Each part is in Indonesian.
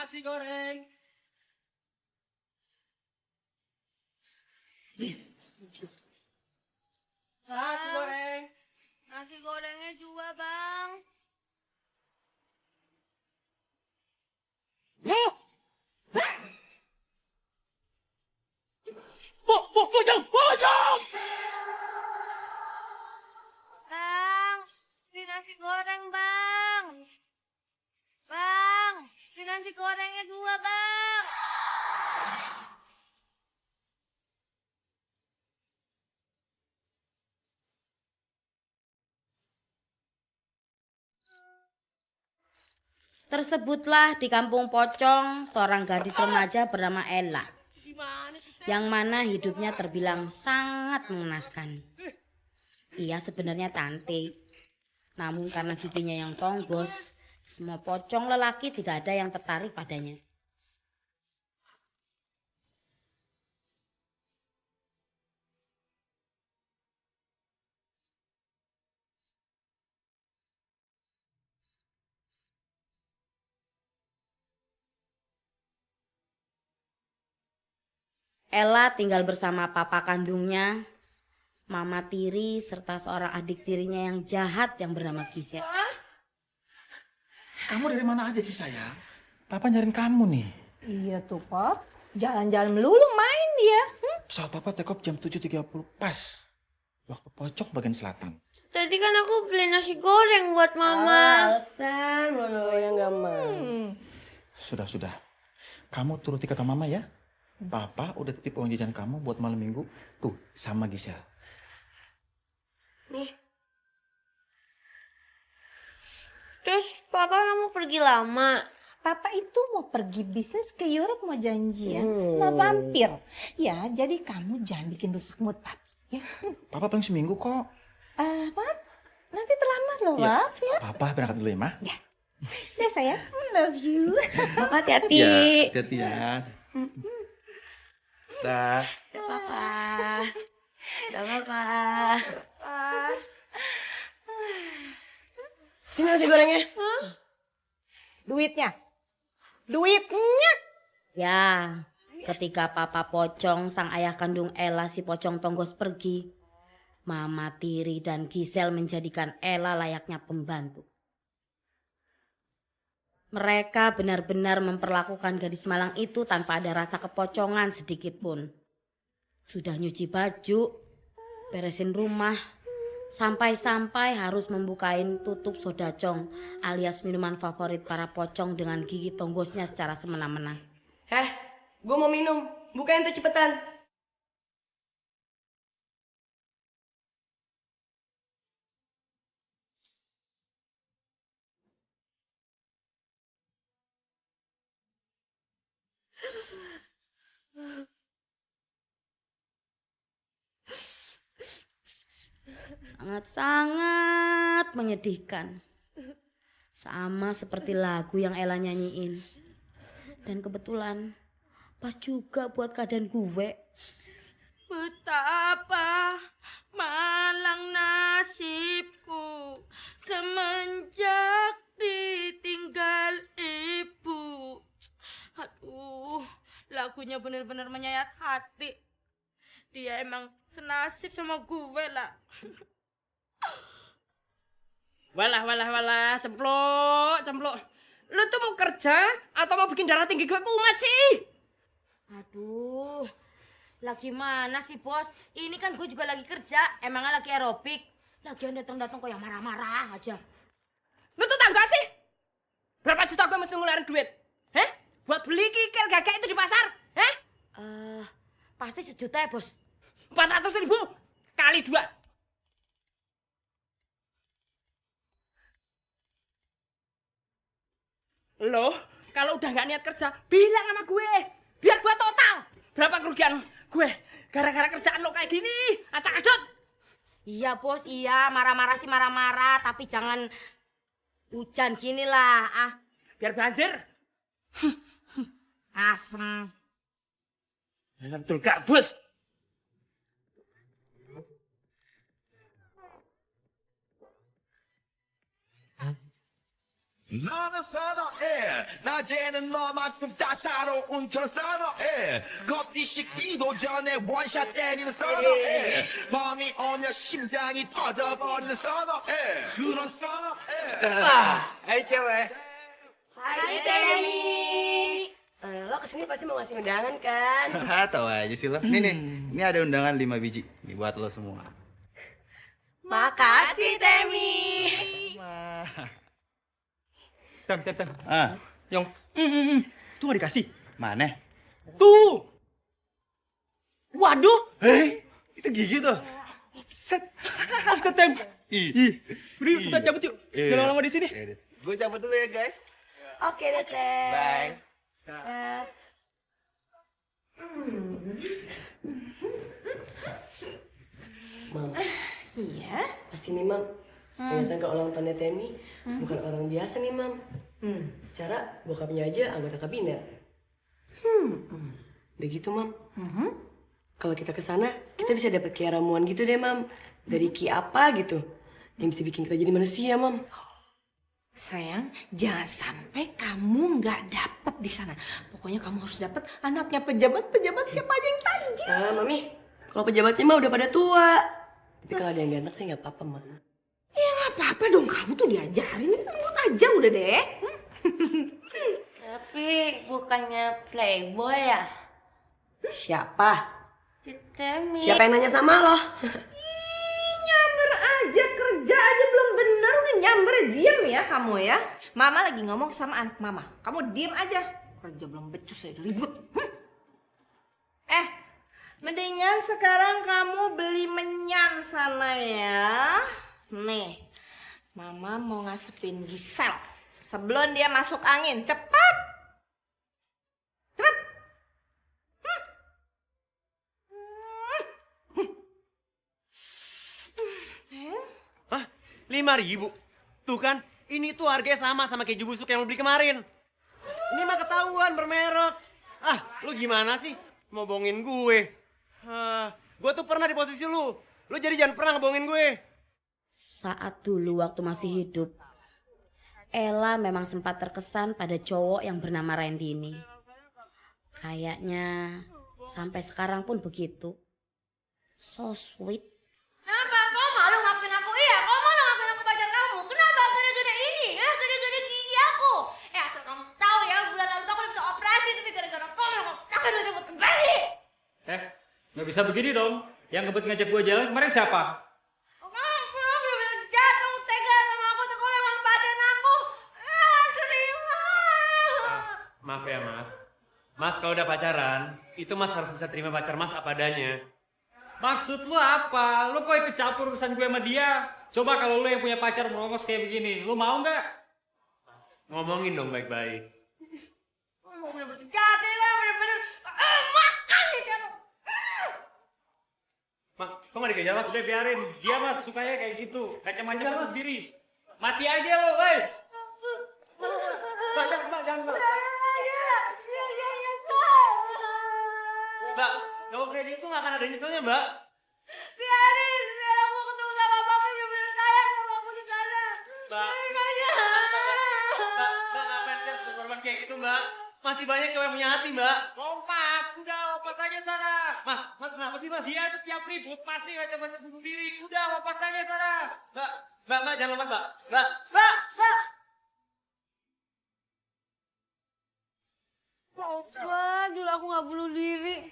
Nasi goreng. Nasi goreng. Nasi gorengnya juga, Bang. Pocong! Bang, beli nasi goreng, Bang. Bang, beli nasi gorengnya dua, Bang. Tersebutlah di Kampung Pocong seorang gadis remaja bernama Ella, yang mana hidupnya terbilang sangat mengenaskan. Ia sebenarnya cantik, namun karena giginya yang tonggos, semua pocong lelaki tidak ada yang tertarik padanya. Ella tinggal bersama papa kandungnya, mama tiri, serta seorang adik tirinya yang jahat yang bernama Gisel. Kamu dari mana aja sih sayang? Papa nyariin kamu nih. Iya tuh, Pap. Jalan-jalan melulu main dia. Pesawat Papa take off jam 7.30 pas. Waktu Pocong bagian selatan. Tadi kan aku beli nasi goreng buat Mama. Alasan Mono yang gak mau. Sudah. Kamu turuti kata Mama ya. Papa udah titip uang jajan kamu buat malam minggu. Tuh, sama Gisel. Nih. Terus Papa kamu pergi lama. Papa itu mau pergi bisnis ke Europe, mau janjian sama vampir. Ya, jadi kamu jangan bikin rusak mood Papi. Ya. Papa paling seminggu kok. Pap, nanti terlambat loh, Ya. Pap. Ya. Papa berangkat dulu ya, Ma. Ya. Udah sayang, I love you. Papa hati-hati. Ya, hati-hati ya. Dah. Papa. Udah Papa. Sini nasi gorengnya. Duitnya. Ya, ketika papa Pocong, sang ayah kandung Ella si Pocong Tonggos pergi, mama tiri dan Gisel menjadikan Ella layaknya pembantu. Mereka benar-benar memperlakukan gadis malang itu tanpa ada rasa kepocongan sedikit pun. Sudah nyuci baju, beresin rumah, sampai-sampai harus membukain tutup sodacong alias minuman favorit para pocong dengan gigi tonggosnya secara semena-mena. Gue mau minum. Bukain tuh cepetan. Sangat-sangat menyedihkan. Sama seperti lagu yang Ella nyanyiin. Dan kebetulan pas juga buat keadaan gue. Betapa malang nasibku semenjak ditinggal ibu. Aduh, lagunya benar-benar menyayat hati. Dia emang senasib sama gue lah. Walah, cemplok. Lu tuh mau kerja atau mau bikin darah tinggi gue kumat sih? Aduh, lagi mana sih bos? Ini kan gue juga lagi kerja, emangnya lagi aerobik. Lagian datang-datang kok yang marah-marah aja. Lu tuh tahu gak sih? Berapa juta gue mesti ngeluarin duit? Buat beli kikil gagak itu di pasar? Pasti 1 juta ya bos. 400.000 kali 2. Loh, kalau udah gak niat kerja, bilang sama gue. Biar gue total. Berapa kerugian gue gara-gara kerjaan lo kayak gini? Acak-adot. Iya bos, iya marah-marah sih marah-marah, tapi jangan hujan gini lah. Biar banjir. Asem. Ya, betul gak, bos? 너는 선어해 낮에는 너만큼 따사로운 그런 선어해 커피 식기도 전에 원샷 때리는 선어해 밤이 오면 심장이 터져버리는 선어해 그런 선어해 Hai cewek. Hai Temi. Lo kesini pasti mau ngasih undangan kan? Tahu aja sih lo. Nih, ini ada undangan 5 biji. Ini buat lo semua. Makasih Temi. Tem. Ah, Yong. Tuh gak dikasih. mana? Tuh. Waduh. Itu gigi tuh. Offset Tem. Ih. Udah kita cabut yuk. Iya. Jangan lama di sini. Gue cabut dulu ya guys. Oke deh, Teh. Bye. Mam, Iya. pasti nih, Mam. Ingatan ke ulang tahunnya Temi bukan orang biasa nih, Mam. Secara bokapnya aja anggota kabinet. Udah gitu, Mam. Kalau kita ke sana, kita bisa dapat kayak ramuan gitu deh, Mam. Dari ki apa gitu. Yang bisa bikin kita jadi manusia, Mam. Sayang, jangan sampai kamu nggak dapet di sana. Pokoknya kamu harus dapet anaknya pejabat siapa aja yang tajir. Ah, Mami. Kalau pejabatnya mah udah pada tua. Tapi kalau ada yang ganteng sih nggak apa-apa, Mam. Ya nggak apa-apa dong, kamu tuh diajarin. Nurut aja udah deh. Tapi bukannya playboy ya? Siapa? Si Temi. Siapa yang nanya sama lo? Nyamber aja, kerja aja belum bener udah nyamber. Diem ya kamu ya. Mama lagi ngomong sama anak mama. Kamu diem aja. Kerja belum becus ya ribut. Mendingan sekarang kamu beli menyan sana ya. Nih, mama mau ngasepin Gisel sebelum dia masuk angin. Cepat. Cepat. Sayang. Hah? 5.000? Tuh kan, ini tuh harganya sama keju busuk yang lo beli kemarin. Ini mah ketahuan bermerek. Ah, lu gimana sih? Mau bohongin gue? Gue tuh pernah di posisi lu. Lu jadi jangan pernah ngebohongin gue. Saat dulu waktu masih hidup, Ella memang sempat terkesan pada cowok yang bernama Randy ini. Kayaknya sampai sekarang pun begitu. So sweet. Kenapa? Kau malu ngakuin aku? Iya, kau malu ngakuin aku pacar kamu. Kenapa? Gede-gede ini, ya gede-gede gigi aku. Asal kamu tahu ya, bulan lalu tuh aku udah bisa operasi, tapi gara-gara kau aku udah buat kembali. Nggak bisa begini dong. Yang ngebut ngajak gue jalan kemarin siapa? Kamu bener-bener jahat, kamu tega sama aku, tuh kau yang manfaatin aku. Terima. Maaf ya, Mas. Mas, kalau udah pacaran, itu Mas harus bisa terima pacar Mas apa adanya. Maksud lu apa? Lu kok ikut campur urusan gue sama dia? Coba kalau lu yang punya pacar merongos kayak begini, lu mau nggak? Ngomongin dong baik-baik. Kamu bener-bener jahat, ya bener-bener makan nih kamu. Mas, kok nggak dikejar, Mas? Udah biarin, dia mas sukanya kayak gitu. Macam-macam bunuh diri. Mati aja lo, woi. Mbak, cowok kayak dia tuh nggak akan ada nyeselnya, Mbak. Biarin, biar aku ketemu sama papa yang bener sayang sama aku di sana. Mbak, Mbak, ngapain kan berkorban kayak gitu, Mbak? Masih banyak cowok yang punya hati, Mbak. Lompat, udah lompat aja sana. Mas, kenapa sih, Mas? Dia tuh tiap ribut pasti macam-macam bunuh diri. Udah lompat aja sana. Mbak, jangan lompat, Mbak. Mbak. Papa, dulu aku gak bunuh diri.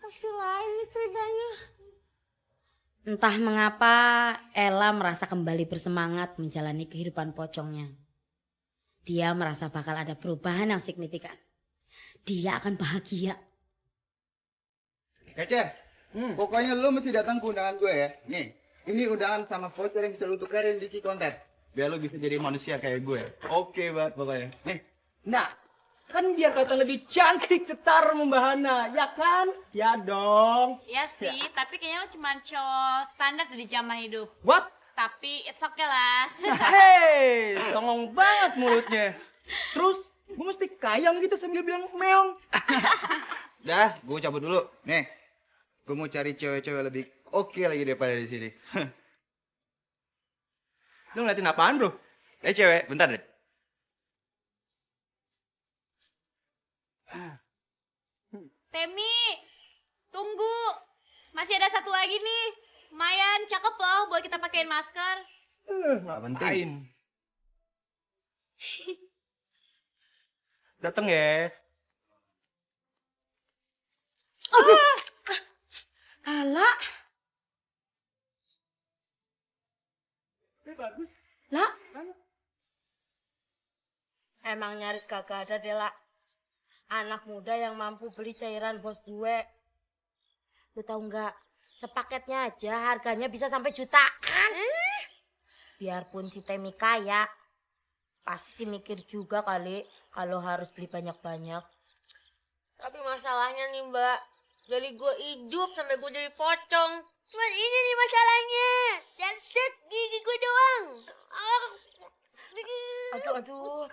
Pasti lain nih ceritanya. Entah mengapa Ella merasa kembali bersemangat menjalani kehidupan pocongnya. Dia merasa bakal ada perubahan yang signifikan. Dia akan bahagia. Kece, pokoknya lo mesti datang ke undangan gue ya. Nih, ini undangan sama voucher yang bisa lo tukarin di Ki Konten. Biar lo bisa jadi manusia kayak gue. Oke banget pokoknya. Nih. Nah, kan biar kelihatan lebih cantik, cetar, membahana, ya kan? Ya dong. Ya sih, tapi kayaknya lo cuma cowok standar di zaman hidup. What? Tapi it's okay lah. Hei, songong banget mulutnya. Terus, gue mesti kayang gitu sambil bilang meong. Dah, gue cabut dulu. Nih, gue mau cari cewek-cewek lebih oke lagi daripada di sini. Lu ngeliatin apaan, bro? Cewek, bentar deh. Temi, tunggu. Masih ada satu lagi nih. Lumayan, cakep loh buat kita pakein masker. Nggak penting. Dateng ya. Ala. Lah. Emang nyaris kagak ada deh, lah. Anak muda yang mampu beli cairan bos gue. Lu tahu nggak? Sepaketnya aja harganya bisa sampai jutaan. Biarpun si Temi kaya, pasti mikir juga kali kalau harus beli banyak-banyak. Tapi masalahnya nih mbak, dari gue hidup sampai gue jadi pocong. Cuma ini nih masalahnya. Dan set gigi gue doang. Aduh.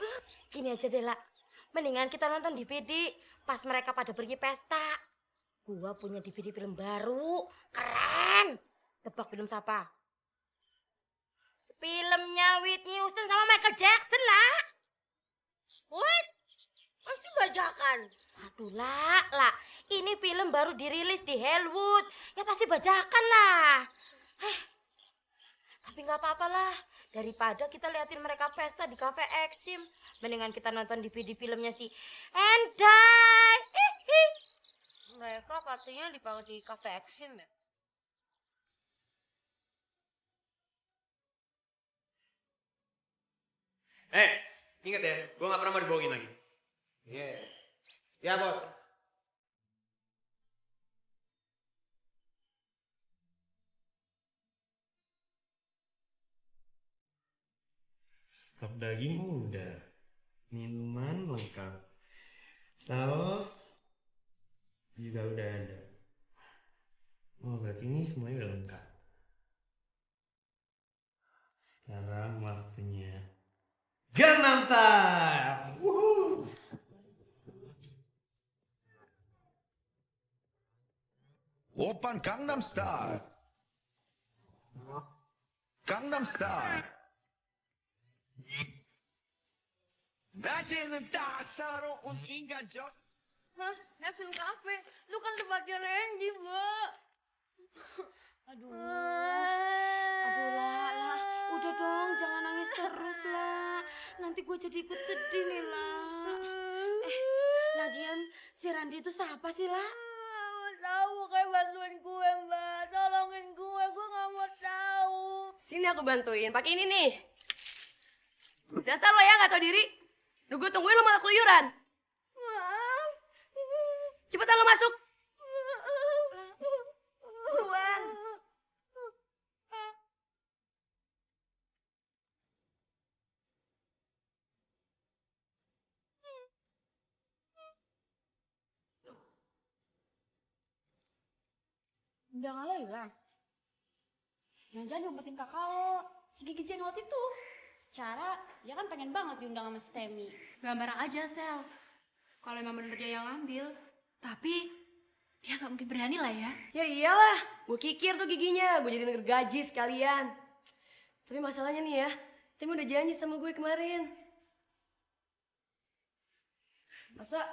Gini aja deh, lah. Mendingan kita nonton DVD pas mereka pada pergi pesta. Gua punya DVD film baru. Keren. Tebak film siapa? Filmnya Whitney Houston sama Michael Jackson, lah. What? Masih bajakan? Aduh, lah. Ini film baru dirilis di Hollywood. Ya pasti bajakan lah. Tapi nggak apa-apa lah. Daripada kita liatin mereka pesta di Cafe Exim. Mendingan kita nonton DVD filmnya si Endai. Mereka katanya dipakai di Cafe Exim ya? Ingat ya, gue gak pernah mau dibohongin lagi. Iya. Ya bos. Stok daging udah, minuman lengkap, saus juga udah ada. Oh berarti ini semuanya udah lengkap. Sekarang waktunya Gangnam Style. Woohoo! 오빤 강남 스타일. 강남 스타일. 낮에는 따사로운 인간적. Hah? Action Cafe? Lu kan tempatnya Randy, mbak. Aduh, lah. Udah dong, jangan nangis terus, lah. Nanti gue jadi ikut sedih nih, lah. Lagian si Randy itu siapa sih, lah? Tahu kayak bantuin gue, mbak. Tolongin gue gak mau tahu. Sini aku bantuin, pakai ini nih. Dasar lo ya nggak tahu diri. Gue tungguin lo malah keluyuran. Maaf. Cepetan lo masuk. Buruan. Undangan lo hilang. Jangan-jangan diumpetin kakak lo, si Gigi Jengot itu. Secara dia kan pengen banget diundang sama si Temi. Gambar aja, Sel. Kalau emang bener dia yang ngambil. Tapi dia gak mungkin berani lah ya. Ya iyalah, gue kikir tuh giginya, gue jadi gaji sekalian. Tapi masalahnya nih ya, Temi udah janji sama gue kemarin. Masa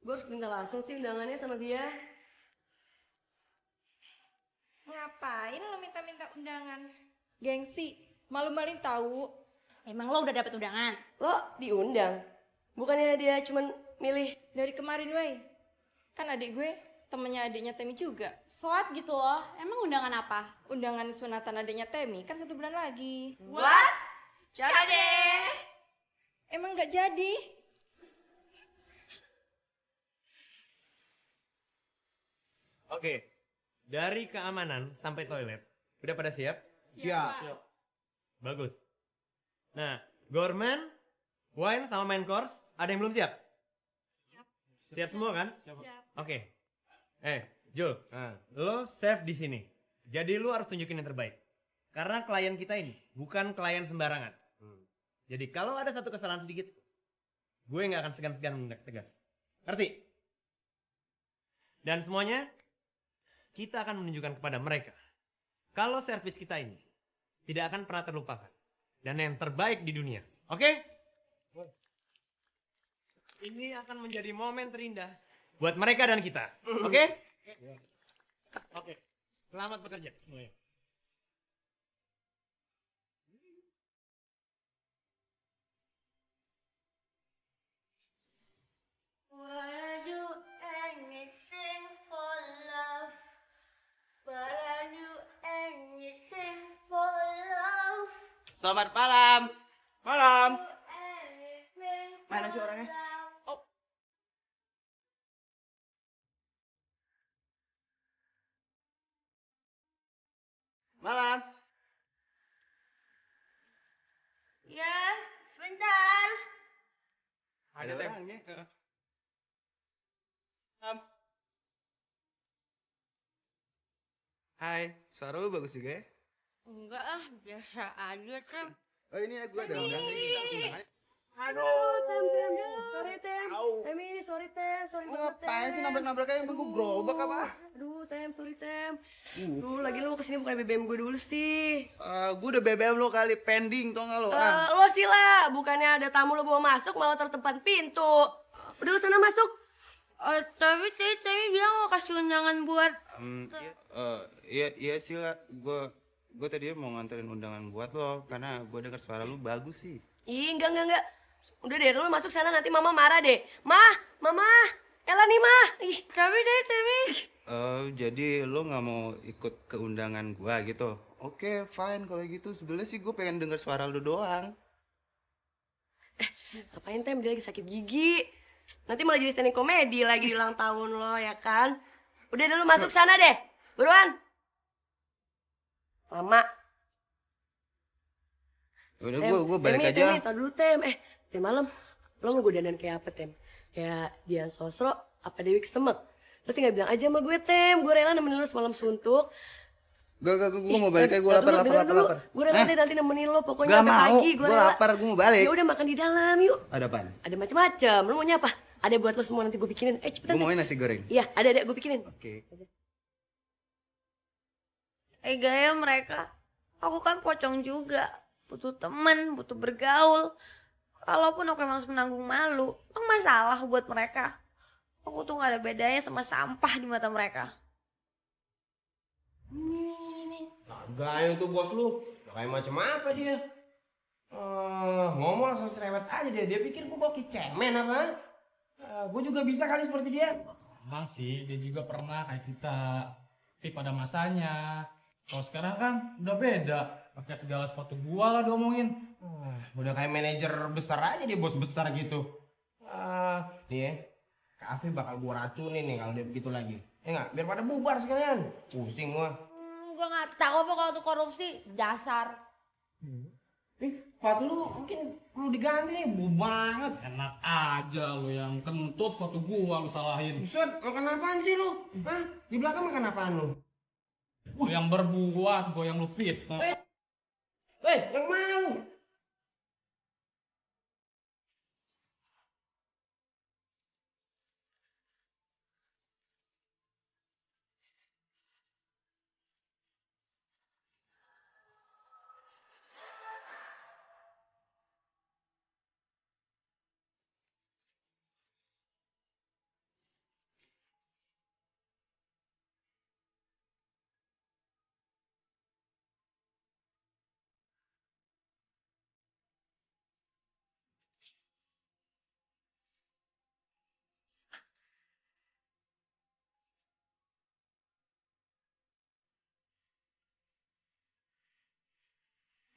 gue harus minta langsung sih undangannya sama dia? Ngapain lo minta-minta undangan? Gengsi, malu-maluin tahu. Emang lo udah dapet undangan? Lo diundang? Bukannya dia cuman milih? Dari kemarin, wey. Kan adik gue temennya adiknya Temi juga. Soat gitu loh. Emang undangan apa? Undangan sunatan adiknya Temi kan 1 bulan lagi. What? Jadi. Emang nggak jadi? Oke, dari keamanan sampai toilet, udah pada siap? Siap. Bagus. Nah, gourmet, wine sama main course, ada yang belum siap? Siap semua kan? Siap. Oke. Jul, lo save di sini. Jadi lo harus tunjukin yang terbaik. Karena klien kita ini bukan klien sembarangan. Jadi kalau ada satu kesalahan sedikit, gue nggak akan segan-segan menindak tegas. Ngerti? Dan semuanya, kita akan menunjukkan kepada mereka kalau servis kita ini tidak akan pernah terlupakan dan yang terbaik di dunia. Oke? Ini akan menjadi momen terindah buat mereka dan kita. Oke? Oke. Selamat bekerja. Would I do anything for love? Would I do anything for love? Selamat malam. Malam. Anything Mana sih for orangnya? love. Malam. Ya, sebentar. Ada orangnya. Hai, suara lu bagus juga ya? Enggak ah, biasa aja Tem. Oh ini ya gue ada undangan. Sorry, Tem. Sorry, Tem. Sorry banget, Ngapain sih Tem. nabrak-nabrak kayak gue gerobak apa? Aduh, Tem, sorry, Tem. Duh, lagi lu kesini bukan BBM gue dulu sih. Gue udah BBM lo kali pending tau gak lo? Lo sih lah, bukannya ada tamu lo bawa masuk malah tertempat pintu. Udah lu sana masuk. Tapi saya bilang mau kasih undangan buat Iya sih lah, gue tadi mau nganterin undangan buat lo karena gue dengar suara lu bagus sih. Ih, enggak. Udah deh, lu masuk sana nanti mama marah deh. Mama, Ella nih, Ma. Ih, tapi. Jadi lo nggak mau ikut ke undangan gue gitu? Oke, fine kalau gitu. Sebenarnya sih gue pengen dengar suara lu doang. ngapain Tem, dia lagi sakit gigi. Nanti malah jadi standing komedi lagi di ulang tahun lo, ya kan? Udah dulu masuk sana deh. Buruan. Mama. Udah Tem, gue balik Tem, aja. Tem, malam. Tem malam. Lo mau gue dandan kayak apa, Tem? Kayak Dian Sosro, apa Dewi Kesemek? Lo tinggal bilang aja sama gue, Tem. Gue rela nemenin lo semalam suntuk. Gue mau balik aja, gue lapar. Gue rela deh nanti nemenin lo, pokoknya Gak sampai mau, pagi. gue lapar, gue mau balik. Ya udah makan di dalam, yuk. Ada apaan? Ada macam-macam. Lo maunya apa? Ada buat lo semua nanti gue bikinin. Cepetan. Gue maunya nasi goreng. Iya, ada gue bikinin. Oke. Gaya mereka. Aku kan pocong juga. Butuh temen, butuh bergaul. Kalaupun aku emang harus menanggung malu, emang masalah buat mereka. Aku tuh gak ada bedanya sama sampah di mata mereka. Gaya tuh bos lu. Kayak macam apa dia? Ngomong langsung cerewet aja dia. Dia pikir gue baki cemen apa? Gue juga bisa kali seperti dia. Emang sih, dia juga pernah kayak kita. Tapi pada masanya. Kalau sekarang kan udah beda. Pakai segala sepatu gua lah diomongin. Udah kayak manajer besar aja dia, bos besar gitu. Nih ya, kafe bakal gua racunin nih kalau dia begitu lagi. Ya nggak? Biar pada bubar sekalian. Pusing gua. Gue gak tahu apa kalau itu korupsi. Dasar. Sepatu lu mungkin perlu diganti nih, bau banget. Enak aja lu yang kentut sepatu gua lu salahin. Buset, makan apaan sih lu? Hah? Di belakang makan apaan lu? Gua yang berbuat, gua yang lu fit. Yang mana lu?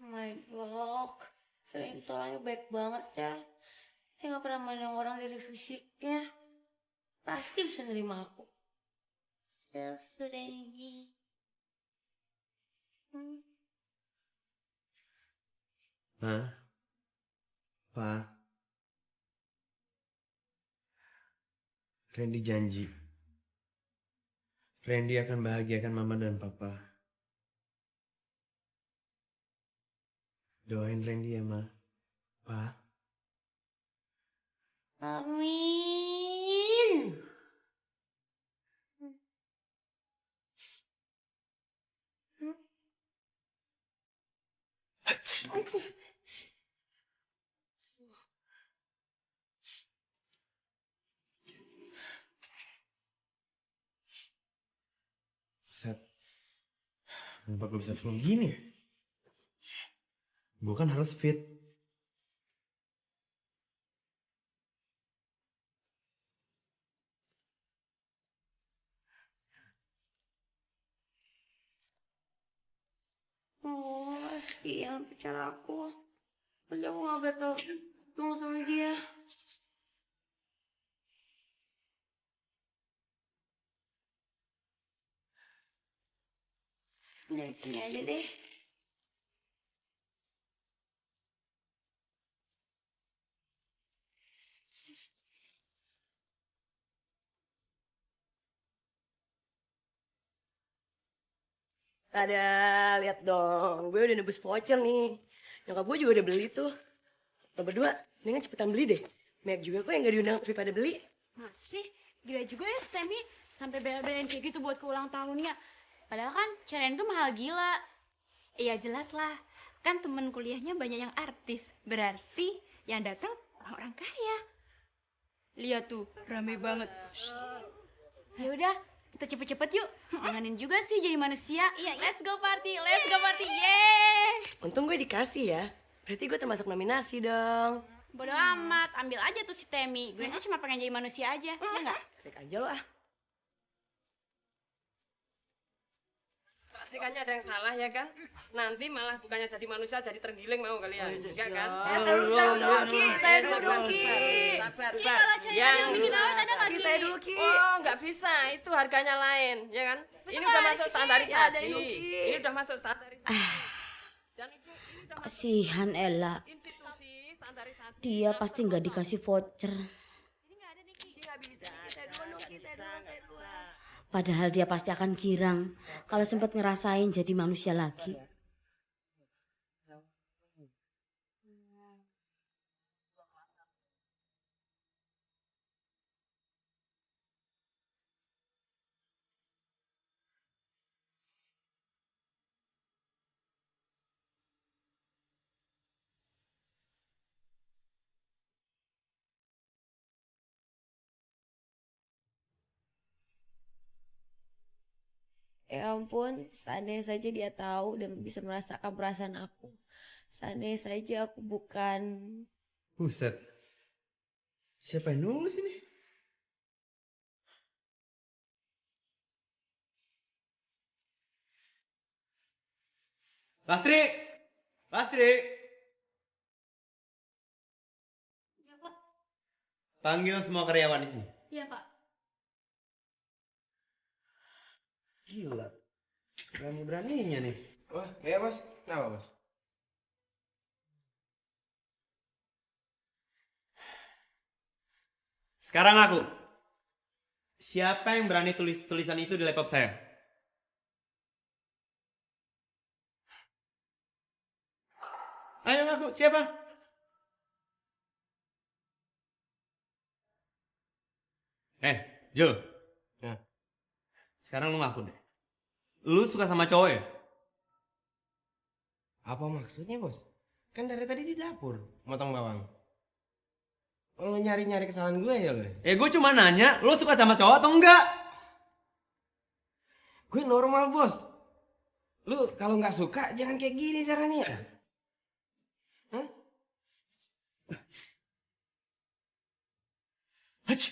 My God, sering itu orangnya baik banget ya. Dia gak pernah mandang orang dari fisiknya. Pasti bisa nerima aku. Self-ready. Hah? Pa? Randy janji. Randy akan bahagiakan mama dan papa. Doain Randy ya, Ma. Pa? Amin. Kenapa gue bisa flu gini? Gue kan harus fit. Oh, kasihan pacar aku. Padahal aku gak betul mau sama dia. Dari sini aja deh. Ada, lihat dong. Gue udah nebus voucher nih. Nyokap gue juga udah beli tuh. Lo berdua, mendingan cepetan beli deh. Banyak juga kok yang gak diundang tapi pada beli. Masa sih? Gila juga ya Stemi sampai bela-belain kayak gitu buat ke ulang tahunnya. Padahal kan carian itu mahal gila. Iya jelas lah. Kan temen kuliahnya banyak yang artis. Berarti yang datang orang-orang kaya. Lihat tuh, rame banget. Ya udah, kita cepet-cepet yuk. Kangenin juga sih jadi manusia. Iya, iya. Let's go party, yeay. Untung gue dikasih ya. Berarti gue termasuk nominasi dong. Bodo amat, ambil aja tuh si Temi. Gue sih cuma pengen jadi manusia aja, ya enggak? Cek aja lo ah. Pasti kayaknya ada yang salah ya kan? Nanti malah bukannya jadi manusia jadi terenggiling mau kalian, enggak kan? Saya dulu Ki. Sabar. Ki, kalau cari yang bikin awet ada nggak Ki? Saya dulu Ki. Oh, nggak bisa. Itu harganya lain, ya kan? Ini udah masuk standarisasi. Ini udah masuk standarisasi. Dan ini udah masuk Kasihan Ella. institusi standarisasi. Dia pasti nggak dikasih voucher. Padahal dia pasti akan girang kalau sempat ngerasain jadi manusia lagi. Ya ampun, seandainya saja dia tahu dan bisa merasakan perasaan aku. Seandainya saja aku bukan... Buset. Siapa yang nulis ini? Lastri! Lastri! Iya Pak. Panggil semua karyawan di sini. Iya Pak. Gila. Berani-beraninya nih. Wah, iya bos. Kenapa bos? Sekarang aku. Siapa yang berani tulis tulisan itu di laptop saya? Ayo ngaku, siapa? Jul. Ya. Sekarang lu ngaku deh. Lu suka sama cowok ya? Apa maksudnya bos? Kan dari tadi di dapur motong bawang. Lo nyari-nyari kesalahan gue ya lo? Gue cuma nanya, lu suka sama cowok atau enggak? Gue normal bos. Lu kalau nggak suka jangan kayak gini caranya. Hah? Hach.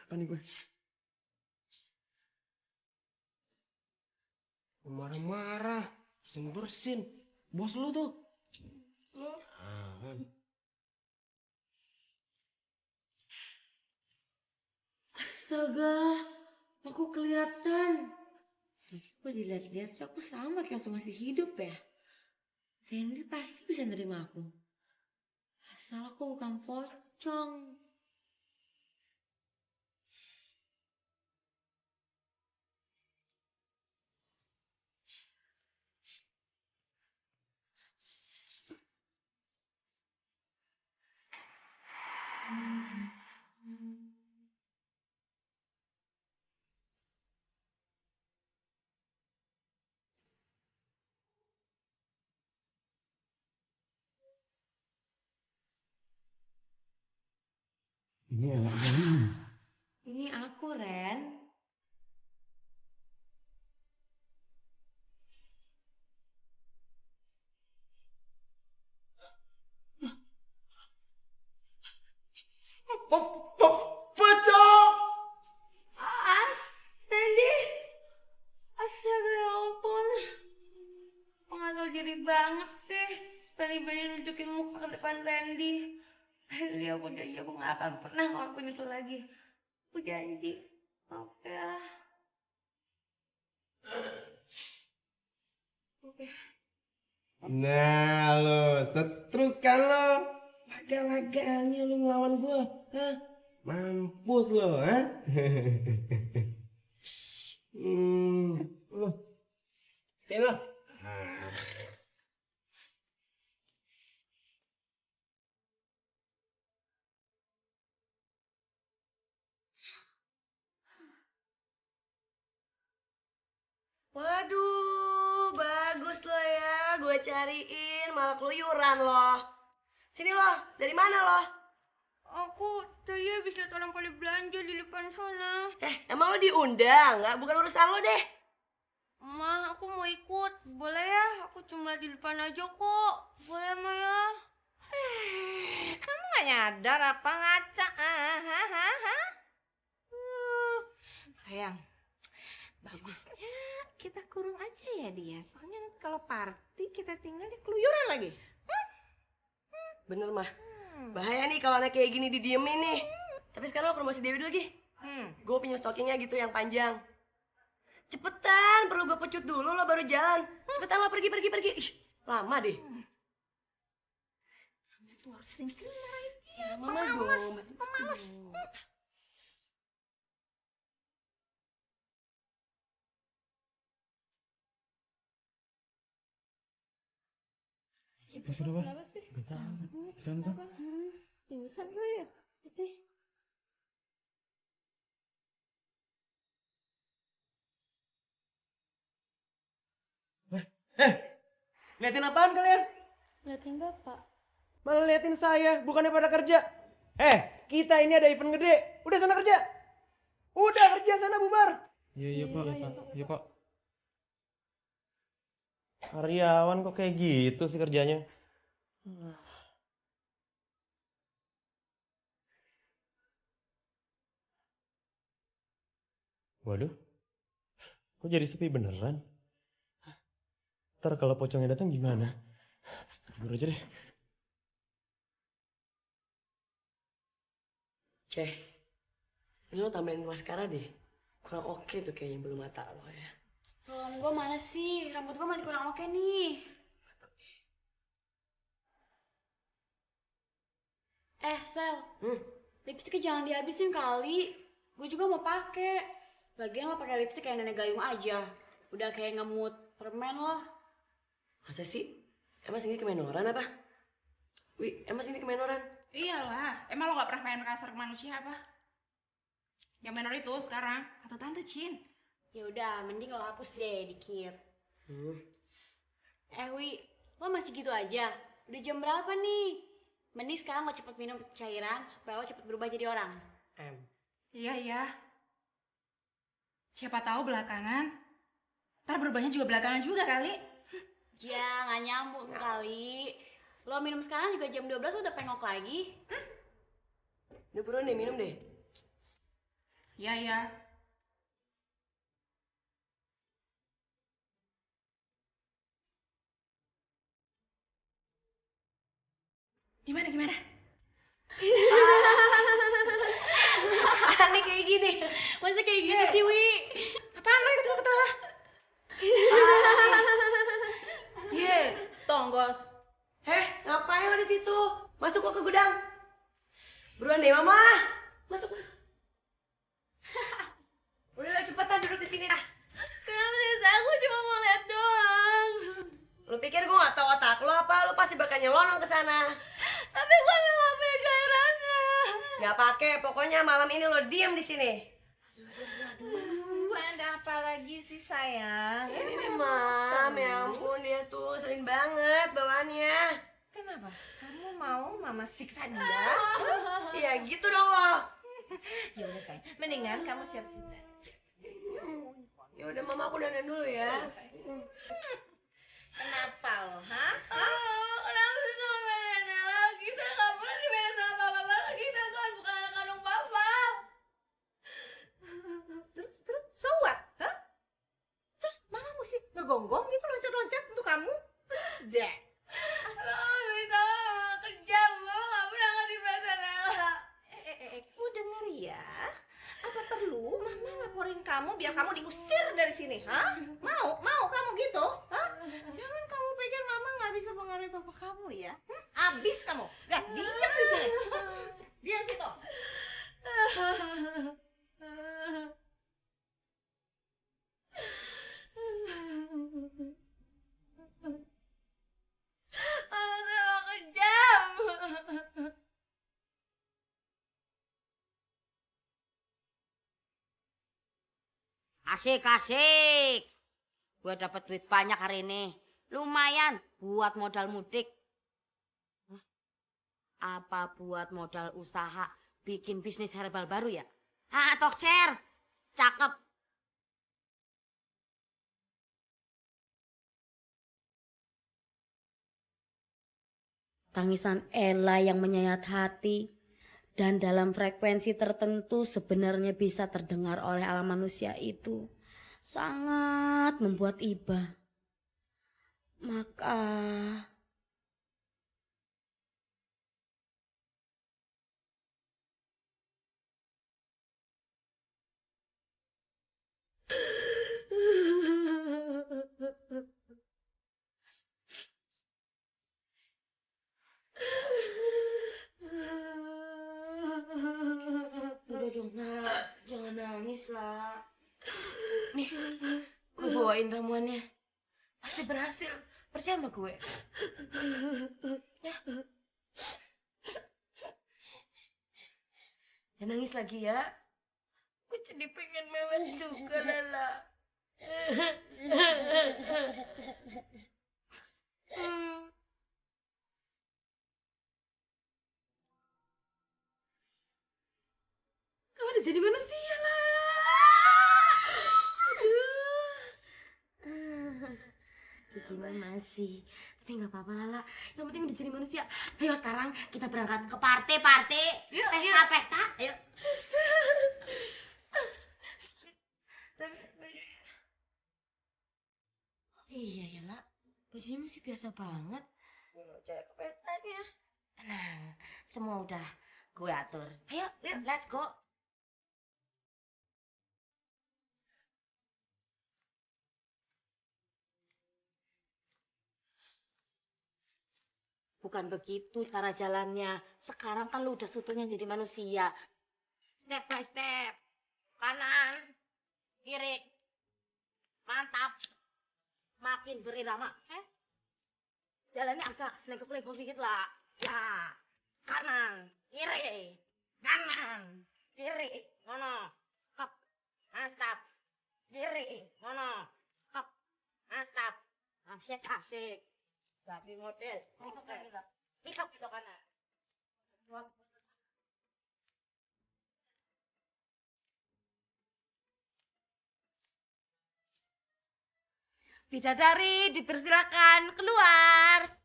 Apa nih gue? Marah-marah, bersin-bersin. Bos lu tuh. Jangan. Astaga, aku kelihatan. Tapi kok dilihat-lihat sih aku sama kayak waktu masih hidup ya. Randy pasti bisa nerima aku. Asal aku bukan pocong. Ini anaknya. Ini aku, Ren. jadi banget sih. Berani-berani nunjukin muka ke depan Randy. Randy, aku janji aku gak akan pernah ngelakuin itu lagi. Aku janji. Maaf ya. Oke. Nah lo, setruk kan lo. Laga-laganya lo ngelawan gua. Hah? Mampus lo, hah? Lo. Sini lo. Waduh, bagus lo ya. Gue cariin malah keluyuran lo. Sini lo, dari mana lo? Aku tadi habis lihat orang pada belanja di depan sana. Emang lo diundang? Nggak, bukan urusan lo deh. Ma, aku mau ikut. Boleh ya? Aku cuma di depan aja kok. Boleh, Ma ya? Kamu gak nyadar apa ngaca? Sayang, bagusnya kita kurung aja ya dia. Soalnya nanti kalau party kita tinggal di keluyuran lagi. Bener mah. Bahaya nih kalau anak kayak gini didiemin nih. Tapi sekarang lo ke rumah si Dewi dulu lagi. Gue pinjam stockingnya gitu yang panjang. Cepetan, perlu gue pecut dulu lo baru jalan. Cepetan lo pergi. Ih, lama deh. Kamu tuh harus sering-sering marahin dia. Pemalas. Sudah, Pak. Gak tahu. Santai. Pingsan gue ya? Sih. Liatin apaan kalian? Liatin bapak. Malah liatin saya, bukannya pada kerja. Kita ini ada event gede. Udah sana kerja. Udah kerja sana bubar. Iya, Pak. Iya, Pak. Karyawan kok kayak gitu sih kerjanya. Waduh, kok jadi sepi beneran? Ntar kalau pocongnya datang gimana? Tidur aja deh. Ceh, ini lo tambahin maskara deh. Kurang oke tuh kayaknya bulu mata lo ya. Tolong gue mana sih? Rambut gue masih kurang oke nih. Sel. Lipstiknya jangan dihabisin kali. Gue juga mau pakai. Lagian lo pakai lipstik kayak nenek gayung aja. Udah kayak ngemut permen lo. Masa sih? Emang segini kemenoran apa? Wih, emang segini kemenoran? Iyalah, emang lo gak pernah main kasar ke manusia apa? Yang menor itu sekarang, atau tante Cin? Ya udah, mending lo hapus deh dikit. Wi, lo masih gitu aja? Udah jam berapa nih? Mending sekarang lo cepet minum cairan supaya lo cepet berubah jadi orang. Iya. Siapa tahu belakangan, ntar berubahnya juga belakangan juga kali. Ya, gak nyambung kali. Lo minum sekarang juga jam 12 lo udah pengok lagi. Udah buruan deh, minum deh. Iya. Gimana? Aneh kayak gini. Masa kayak gitu sih, Wi? Apaan lo ikut ketawa? Tonggos. Ngapain lo di situ? Masuk lo ke gudang. Buruan deh, Mama. Masuk. Udah lah, cepetan duduk di sini. Kenapa sih? Aku cuma mau lihat doang. Lo pikir gue gak tau otak lo apa? Lo pasti bakal nyelonong ke sana. Tapi gue memang gak punya cairannya. Gak pakai, pokoknya malam ini lo diem di sini. Ada apa lagi sih sayang? Ini nih, Mam. Ya ampun, dia tuh sering banget bawaannya. Kenapa? Kamu mau mama siksa dia? Iya, gitu dong lo. Ya udah sayang, mendingan kamu siap-siap. Ya udah, Mama, aku dandan dulu ya. Kenapa lo, hah? Kenapa sih selalu main lagi? Saya gak pernah dimainin sama papa lagi. Saya tuh bukan anak kandung papa. Terus, so what? Hah? Terus mama mesti ngegonggong gitu loncat-loncat untuk kamu? deh. Lo kejam, lo gak pernah ngerti perasaan Ella. Lu denger ya. Apa perlu mama laporin kamu biar kamu diusir dari sini, hah? Mau kamu gitu? Hah? Jangan kamu pikir mama nggak bisa pengaruhi papa kamu ya. Abis kamu. Udah, diam di sini. Diam situ. Lo kejam. Asik. Gue dapet duit banyak hari ini. Lumayan buat modal mudik. Apa buat modal usaha bikin bisnis herbal baru ya? Tokcer. Cakep. Tangisan Ella yang menyayat hati dan dalam frekuensi tertentu sebenarnya bisa terdengar oleh alam manusia itu sangat membuat iba. Maka Udah dong nak, jangan nangis lah. Nih, gue bawain ramuannya. Pasti berhasil, percaya sama gue. Ya. Jangan nangis lagi ya. Gue jadi pengen mewek juga, Lela. Kamu udah jadi manusia lah. gimana masih? Tapi nggak apa-apa Lala. Yang penting udah jadi manusia. Ayo sekarang kita berangkat ke party. Yuk, Pesta. Ayo. Iya ya lah. Bajunya masih biasa banget. Cek petanya. Tenang. Semua udah gue atur. Ayo, let's go. Bukan begitu cara jalannya. Sekarang kan lu udah seutuhnya jadi manusia. Step by step. Kanan. Kiri. Mantap. Makin berirama. Jalannya agak lengkok-lengkok dikit lah. Ya. Kanan. Kiri. Kanan. Kiri. Ngono. Kep. Mantap. Kiri. Ngono. Kep. Mantap. Asik. Tapi model. Pisok itu kanan. Bidadari dipersilakan keluar.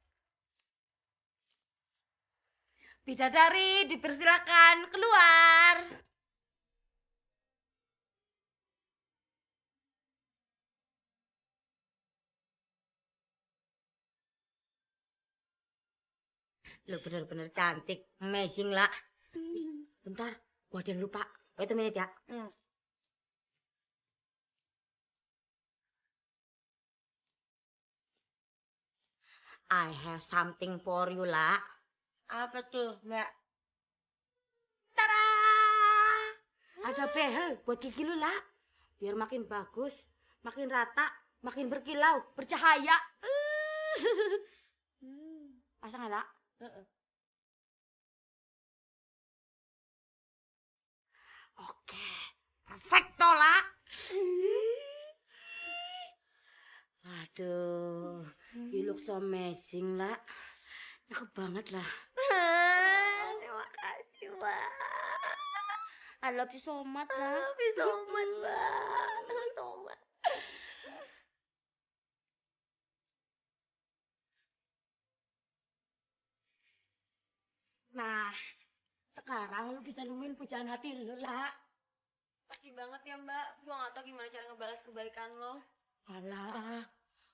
Bidadari dipersilakan keluar. Lo bener-bener cantik, amazing lah. Bentar, gua ada yang lupa. Wait a minute ya. I have something for you lah. Apa tuh, Mbak? Tada! Ada behel buat gigi lu lah. Biar makin bagus, makin rata, makin berkilau, bercahaya. Pasang ya, Oke, perfecto lah. Aduh, you look so amazing lah. Cakep banget lah. Terima kasih, Mbak. I love you so much lah. I love you so much, Mbak. So much. Nah, sekarang lu bisa nemuin pujaan hati lu lah. Makasih banget ya, Mbak. Gua gak tau gimana cara ngebalas kebaikan lo. Alah,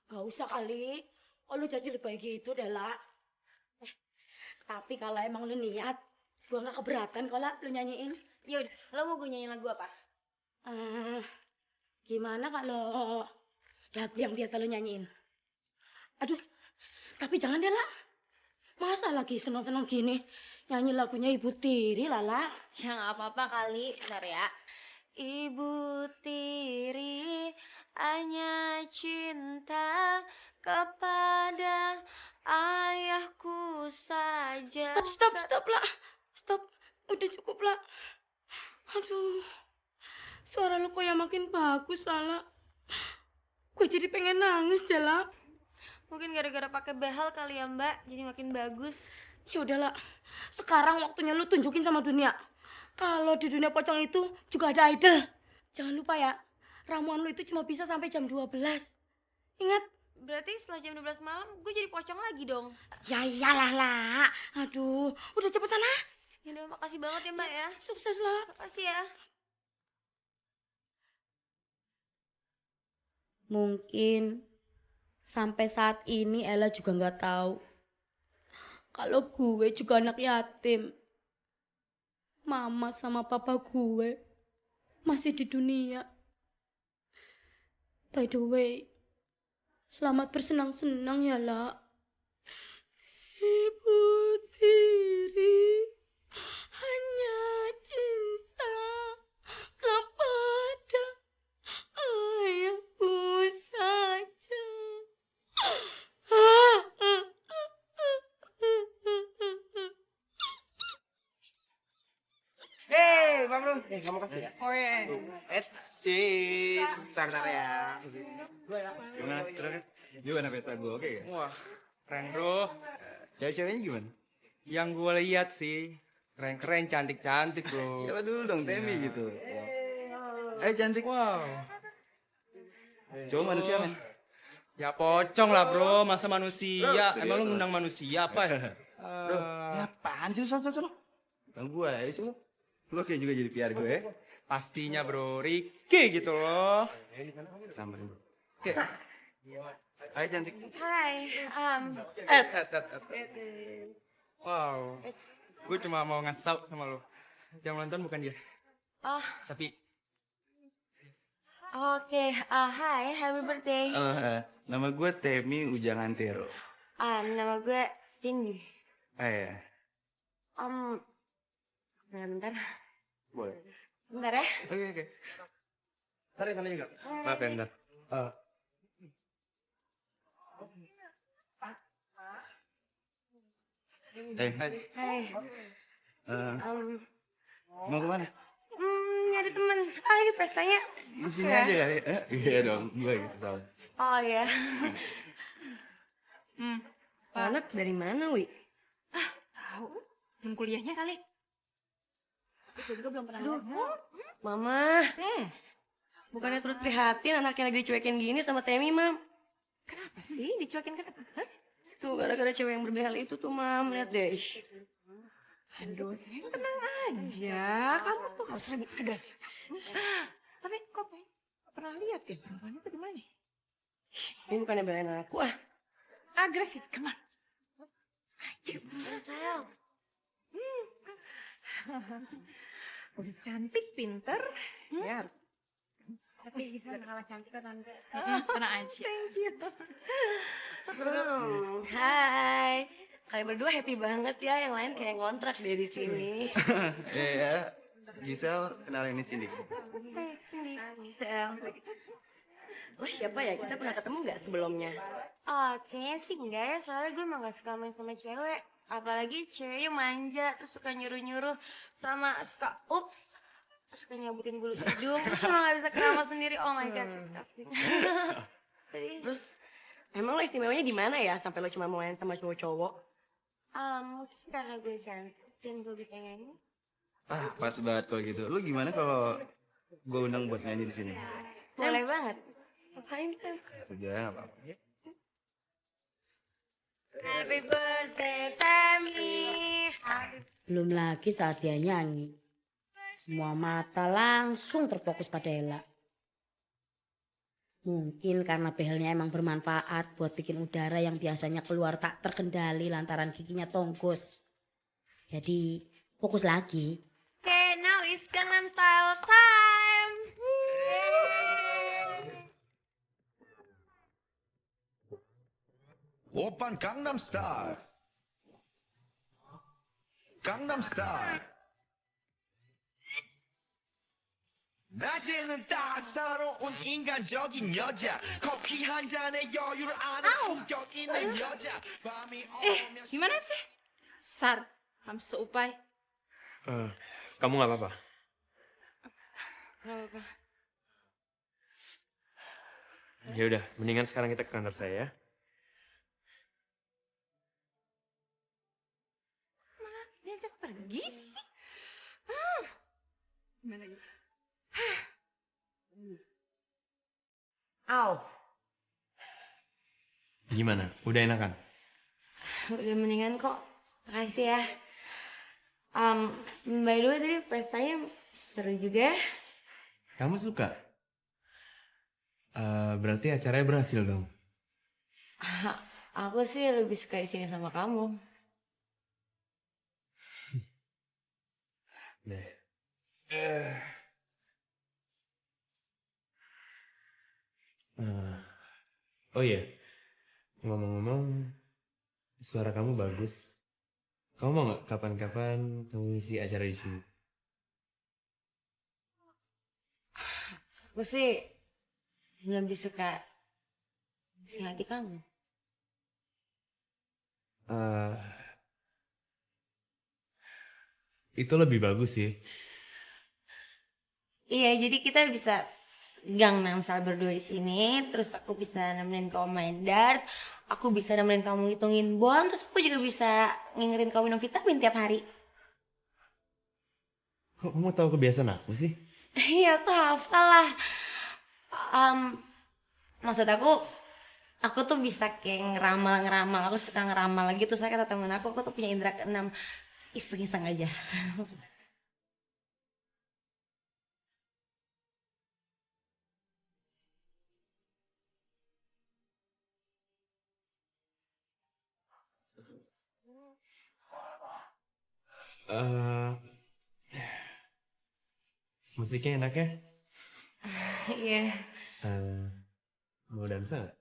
gak usah kali. Oh, lu jadi lebih gitu deh, lah. Tapi kalau emang lu niat, gua nggak keberatan kalau lu nyanyiin. Yaudah, lo mau gue nyanyiin lagu apa? Gimana kalau lagu yang biasa lu nyanyiin? Aduh, tapi jangan deh, lah. Masa lagi seneng-seneng gini nyanyi lagunya Ibu Tiri, Lala? Ya nggak apa-apa kali, bentar ya. Ibu Tiri hanya cinta kepada ayahku saja. Stop, lah. Stop. Udah cukup, lah. Aduh, suara lu kok yang makin bagus, Lala. Gue jadi pengen nangis deh, lah. Mungkin gara-gara pakai behel kali ya Mbak, jadi makin bagus. Ya udahlah, sekarang waktunya lu tunjukin sama dunia. Kalau di dunia pocong itu juga ada idol. Jangan lupa ya, ramuan lu itu cuma bisa sampai jam 12. Ingat? Berarti setelah jam 12 malam, gue jadi pocong lagi dong. Ya iyalah, lah. Aduh, udah cepet sana. Yaudah, makasih banget ya Mbak ya. Sukses, lah. Makasih ya. Mungkin sampai saat ini Ella juga nggak tahu kalau gue juga anak yatim. Mama sama papa gue masih di dunia. By the way, selamat bersenang-senang ya, lah. Ibu Tiri hanya cinta kepada ayahku saja. Hei, Bang Bro. Kamu kasih ya? Oh iya. Bentar ya. Gimana? Terus gimana pesta gue? Oke ya? Wah, keren bro. Cewek-ceweknya gimana? Yang gue lihat sih keren-keren, cantik-cantik bro. Siapa dulu dong, Temi gitu. Cantik. Wow. Cowok manusia, men. Ya pocong lah bro, masa manusia? Emang lu ngundang manusia apa ya? Bro, ya apaan sih lu sono? Bang gue, ya sih lu. Lu kayak juga jadi PR gue ya? Pastinya bro, Ricky gitu loh. Sampai dulu. Oke. Hai cantik. Hai, Wow, gue cuma mau ngasih tau sama lo. Yang nonton bukan dia, Oh, tapi oke. Hai, happy birthday. Nama gue Temi Ujang Antero. Nama gue Cindy. Ya. Bentar. Boleh. Bentar ya. Oke. Ntar sana juga. Maaf ya, bentar. Hai. Mau kemana? Nyari temen. Ayo pestanya. Di sini aja kali. Iya dong, gue gitu tau. Oh ya. Anak dari mana, Wi? Tahu. Belum kuliahnya kali. Gue juga belum pernah Aduh, lihat. Mama. Bukannya turut prihatin anaknya lagi dicuekin gini sama Temi, Mam. Kenapa sih dicuekin kenapa? Hah? Tuh, gara-gara cewek yang berbehel itu tuh, Mam. Lihat deh. Aduh, sayang tenang aja. Kamu tuh harus lebih agresif. Tapi kok pernah lihat ya perempuannya tuh di mana? Ini bukannya belain aku, ah. Agresif kemana? Ayo, sayang. Udah cantik, pinter. Ya harus. Tapi bisa kalah cantik kan Tante. Tenang aja. Thank you. Hai. Kalian berdua happy banget ya, yang lain kayak ngontrak deh di sini. Ya, Giselle kenalin ini Cindy. Sel. Lo siapa ya? Kita pernah ketemu nggak sebelumnya? Kayaknya sih enggak ya, soalnya gue emang gak suka main sama cewek. Apalagi ceweknya manja, terus suka nyuruh-nyuruh, sama suka ups, suka nyabutin bulu hidung, terus emang gak bisa keramas sendiri. Oh my god, disgusting. Terus emang lo istimewanya di mana ya sampai lo cuma mau main sama cowok-cowok? Mungkin karena gue cantik dan gue bisa nyanyi. Pas banget kalau gitu. Lu gimana kalau gue undang buat nyanyi di sini? Boleh banget. Ngapain kan? Udah, nggak apa-apa. Happy birthday, Temi. Belum lagi saat dia nyanyi. Semua mata langsung terfokus pada Ella. Mungkin karena behelnya emang bermanfaat buat bikin udara yang biasanya keluar tak terkendali lantaran giginya tonggus. Jadi fokus lagi. Okay, now is Gangnam Style time. 오빤 강남스타일 강남스타일 낮에는 따사로운 인간적인 여자 커피 한 잔에 여유를 아는 품격 있는 여자 밤이 오면 Gimana sih? Sar, I'm seupai. Kamu nggak apa-apa? Gak apa-apa. Ya udah, mendingan sekarang kita ke kantor saya ya. Diajak pergi sih. Gimana gitu? Au. Gimana? Udah enakan? Udah mendingan kok. Makasih ya. By the way tadi pestanya seru juga. Kamu suka? Berarti acaranya berhasil dong. Aku sih lebih suka di sini sama kamu. Deh. Oh iya, ngomong-ngomong, suara kamu bagus. Kamu mau nggak kapan-kapan kamu ngisi acara di sini? Aku sih lebih suka isi hati kamu. Itu lebih bagus sih. Iya, jadi kita bisa Gangnam Style berdua di sini, terus aku bisa nemenin kamu main dart, aku bisa nemenin kamu ngitungin bon, terus aku juga bisa ngingetin kamu minum vitamin tiap hari. Kok kamu tahu kebiasaan aku sih? Iya, aku hafal lah. Maksud aku tuh bisa kayak ngeramal, aku suka ngeramal gitu, saya kata temen aku tuh punya indera keenam. Iseng-iseng aja. Musiknya enak ya? Iya. Mau dansa nggak?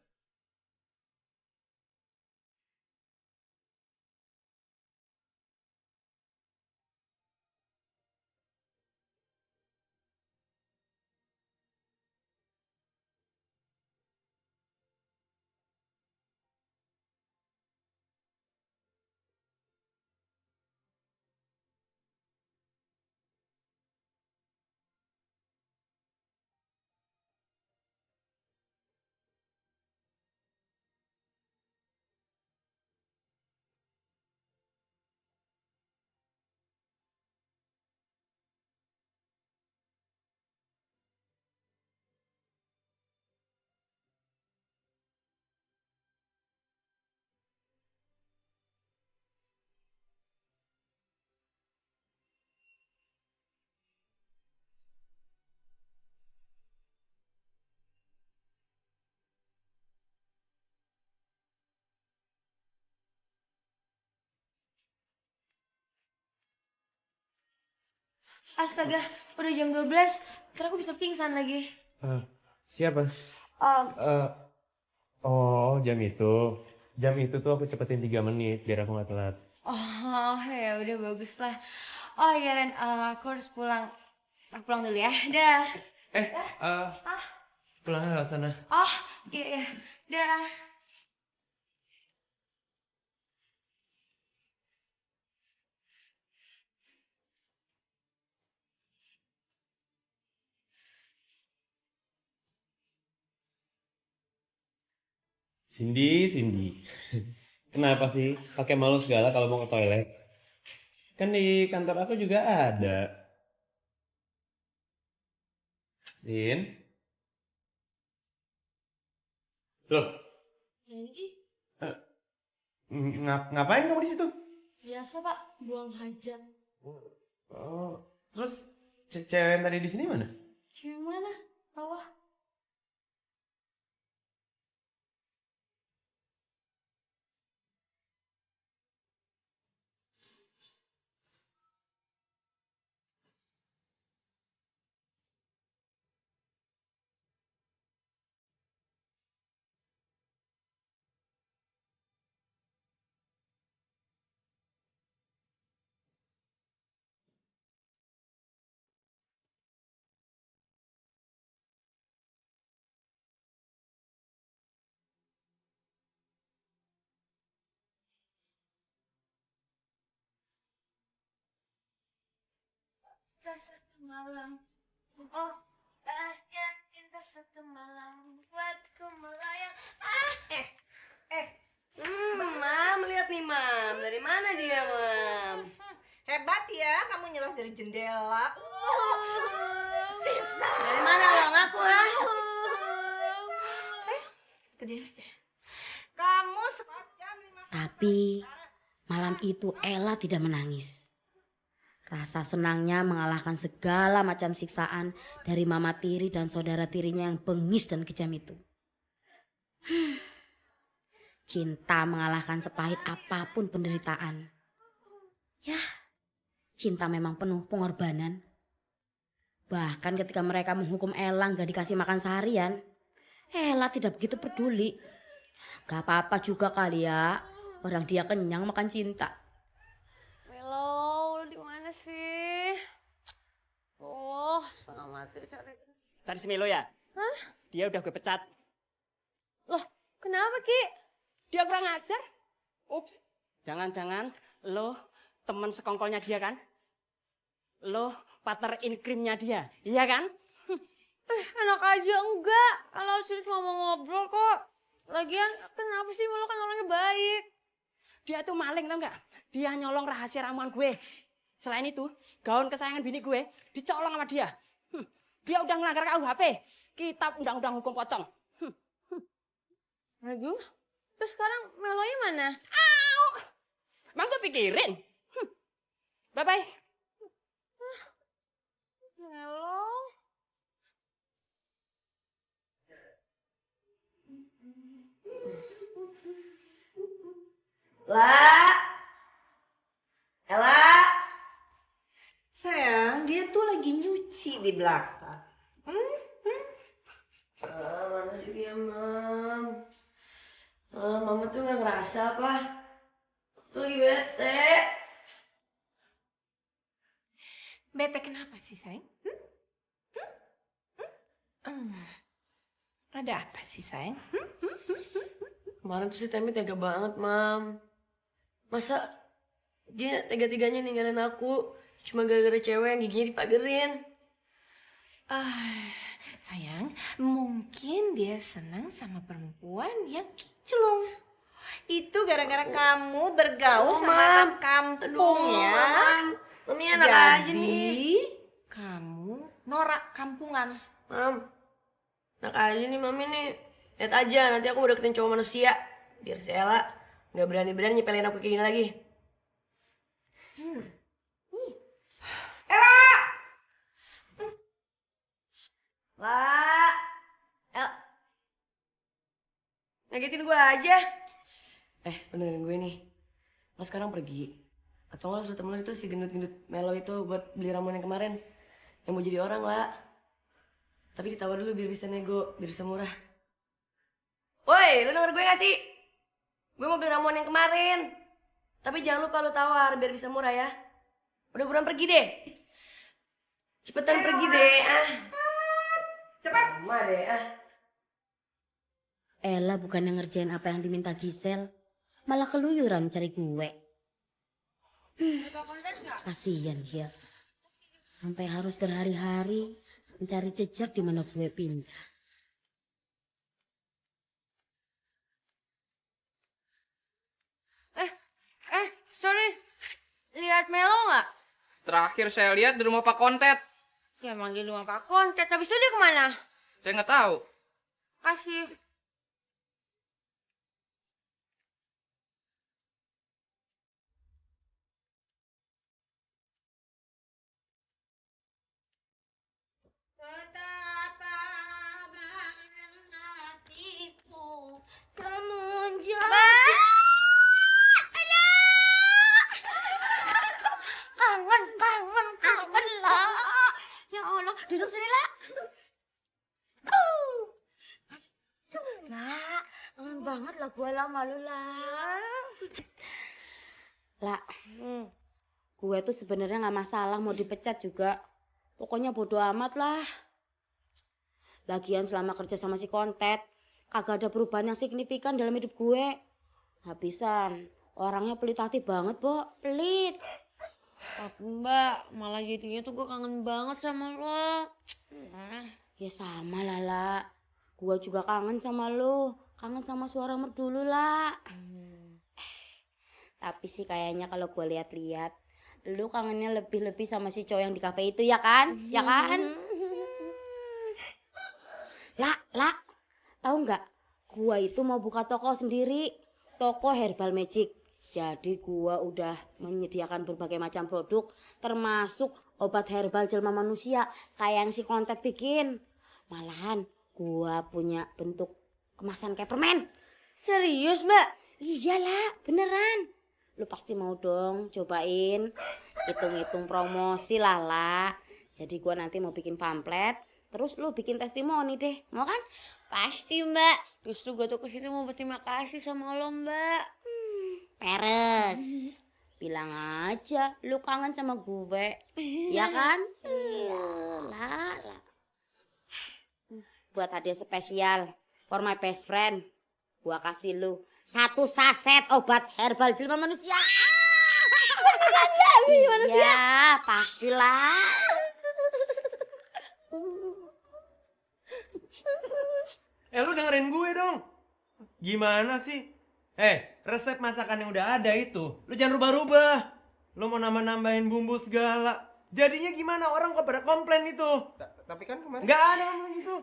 Astaga, udah jam 12, ntar aku bisa pingsan lagi. Siapa? Oh, jam itu. Jam itu tuh aku cepetin 3 menit biar aku nggak telat. Oh, ya udah bagus lah. Oh iya Ren, aku harus pulang. Aku pulang dulu ya, dah. Pulang lewat sana. Oh, iya, iya, dah. Cindy. Kenapa sih pakai malu segala kalau mau ke toilet? Kan di kantor aku juga ada. Sin. Loh, Randy, ngapain kamu di situ? biasa pak, buang hajat. Oh, terus cewek yang tadi di sini mana? Cewek mana? Bawah. kita satu malam. Oh, bahagia kita satu malam. Buatku melayang. Mam, lihat nih, Mam. Dari mana dia, Mam? Hebat ya, kamu nyelos dari jendela. Dari mana lo ngaku, ah? Kerjain aja. Kamu semacam 5 Tapi malam itu Ella tidak menangis. Rasa senangnya mengalahkan segala macam siksaan dari mama tiri dan saudara tirinya yang bengis dan kejam itu. Cinta mengalahkan sepahit apapun penderitaan. Ya, cinta memang penuh pengorbanan. Bahkan ketika mereka menghukum Ella gak dikasih makan seharian, Ella tidak begitu peduli. Gak apa-apa juga kali ya, orang dia kenyang makan cinta. Melo, lu di mana sih? Oh, setengah mati Cari si Melo ya? Hah? Dia udah gue pecat. Loh, kenapa Ki? Dia kurang ajar. Ups, jangan-jangan lo temen sekongkolnya dia kan? Lo partner in crime-nya dia, iya kan? Enak aja enggak. Kalau sini cuma mau ngobrol kok. Lagian kenapa sih lo kan orangnya baik? Dia tuh maling tau nggak? Dia nyolong rahasia ramuan gue. Selain itu, gaun kesayangan bini gue dicolong sama dia. Dia udah ngelanggar KUHP, kitab undang-undang hukum pocong. Aduh, terus sekarang Melonya mana? Emang gue pikirin. Bye-bye. Melo. Ella. Sayang, dia tuh lagi nyuci di belakang. Mana sih dia, Mam? Mama tuh gak ngerasa apa? Tuh lagi bete. Bete kenapa sih, sayang? Ada apa sih, sayang? Kemarin tuh si Temi tega banget, Mam. Masa dia tega-teganya ninggalin aku cuma gara-gara cewek yang giginya dipagerin. Sayang, mungkin dia senang sama perempuan yang kinclong. Itu gara-gara kamu bergaul sama anak kampung ya. Mami enak aja nih. Kamu norak kampungan. Mam, enak aja nih Mami nih. Lihat aja, nanti aku mau deketin cowok manusia. Biar si Ella gak berani-berani nyepelin aku kayak gini lagi. Lah, ngagetin gue aja. Lu dengerin gue nih. Lo sekarang pergi. Atau lo suruh temen lo itu si gendut-gendut Melo itu buat beli ramuan yang kemarin. Yang mau jadi orang lah. Tapi ditawar dulu biar bisa nego, biar bisa murah. Woi, lo denger gue gak sih? Gue mau beli ramuan yang kemarin. Tapi jangan lupa lo tawar biar bisa murah ya. Udah buruan pergi deh. Cepetan pergi deh, Cepat. Mama deh, Ella bukan yang ngerjain apa yang diminta Gisel, malah keluyuran cari gue. Kasian dia, sampai harus berhari-hari mencari jejak di mana gue pindah. Sorry. Lihat Melo nggak? Terakhir saya lihat di rumah Pak Kontet. Ya manggil rumah Pak Kontet. Habis itu dia kemana? Saya nggak tahu. Kasih. Kangen lah. Ya Allah, duduk sini lah. Lah, kangen banget lah gue lama lu lah. Lah, gue tuh sebenarnya nggak masalah mau dipecat juga. Pokoknya bodo amat lah. Lagian selama kerja sama si Kontet, kagak ada perubahan yang signifikan dalam hidup gue. Habisan, orangnya pelit hati banget, Bo. Pelit. Tapi Mbak, malah jadinya tuh gue kangen banget sama lo. Ya sama Lala. Gue juga kangen sama lo. Kangen sama suara merdu lu lah. Tapi sih kayaknya kalau gue lihat-lihat, lu kangennya lebih-lebih sama si cowok yang di kafe itu ya kan? Ya kan? Lah, tahu nggak? Gua itu mau buka toko sendiri, toko herbal magic. Jadi gua udah menyediakan berbagai macam produk, termasuk obat herbal jelma manusia kayak yang si Kontet bikin. Malahan gua punya bentuk kemasan kayak permen. Serius, Mbak? Iyalah, beneran. Lu pasti mau dong cobain. Hitung-hitung promosi lah. Jadi gua nanti mau bikin pamflet, terus lu bikin testimoni deh. Mau kan? Pasti, Mbak. Justru gue tuh kesini mau berterima kasih sama lo, Mbak. Peres. Bilang aja lu kangen sama gue. Ya kan? Lah. Buat hadiah spesial for my best friend, gua kasih lu 1 saset obat herbal jelma manusia. Iya, pastilah. Lu dengerin gue dong. Gimana sih? Resep masakan yang udah ada itu, lu jangan rubah-rubah. Lu mau nambah-nambahin bumbu segala. Jadinya gimana? Orang kok pada komplain itu. Tapi kan kemarin Nggak ada ngomong gitu.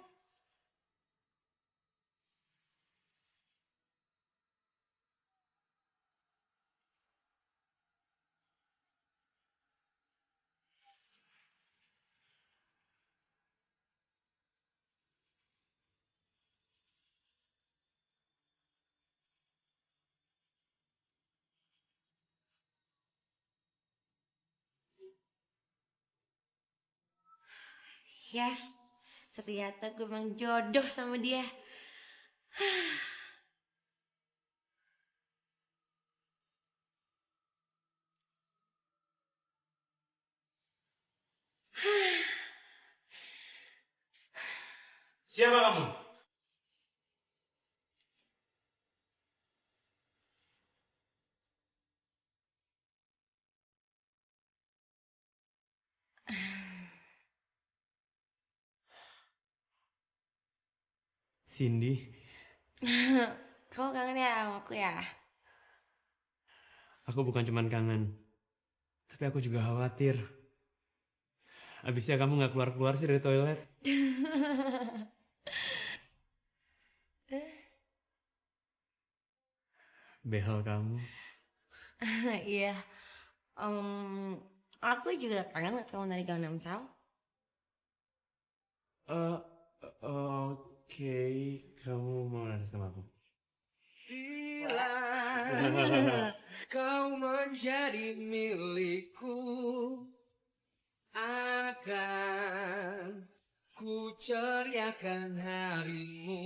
Yes, ternyata gue memang jodoh sama dia. Siapa kamu? Cindy, Kamu kangen ya sama aku ya? aku bukan cuman kangen, tapi aku juga khawatir. Abisnya kamu nggak keluar-keluar sih dari toilet. Behel kamu. Iya. Aku juga kangen liat kamu dari gaun Amsal. Oke, kamu mau nanya sama aku? Bila kau menjadi milikku, akan ku ceriakan harimu.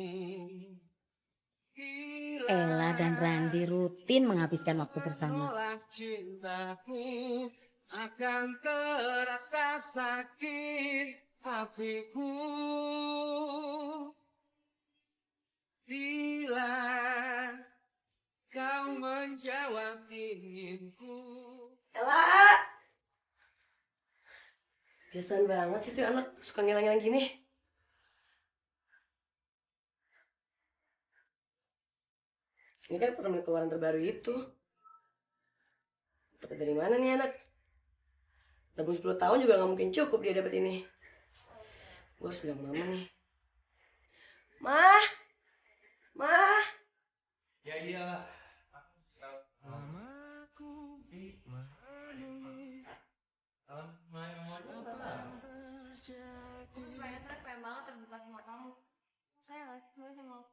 Ella dan Randy rutin menghabiskan waktu bersama. Tolak cintaku akan terasa sakit hatiku. Bila kau menjawab inginku. Ella! Biasaan banget sih tuh anak suka ngilang-ngilang gini. Ini kan permen keluaran terbaru itu. Dapat dari mana nih anak? Nabung 10 tahun juga gak mungkin cukup dia dapat ini. Gue harus bilang mama nih. Mah! Mah! Ya iyalah. Pengen banget terbuka sama kamu. Saya nggak sama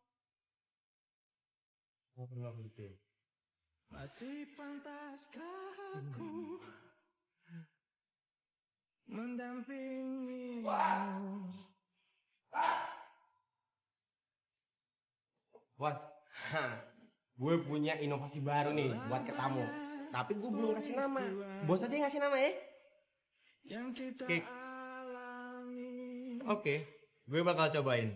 Masih pantaskah aku mendampingimu? Bos, gue punya inovasi baru nih buat ke tamu. Tapi gue belum kasih nama. Bos aja yang ngasih nama ya. Oke, gue bakal cobain.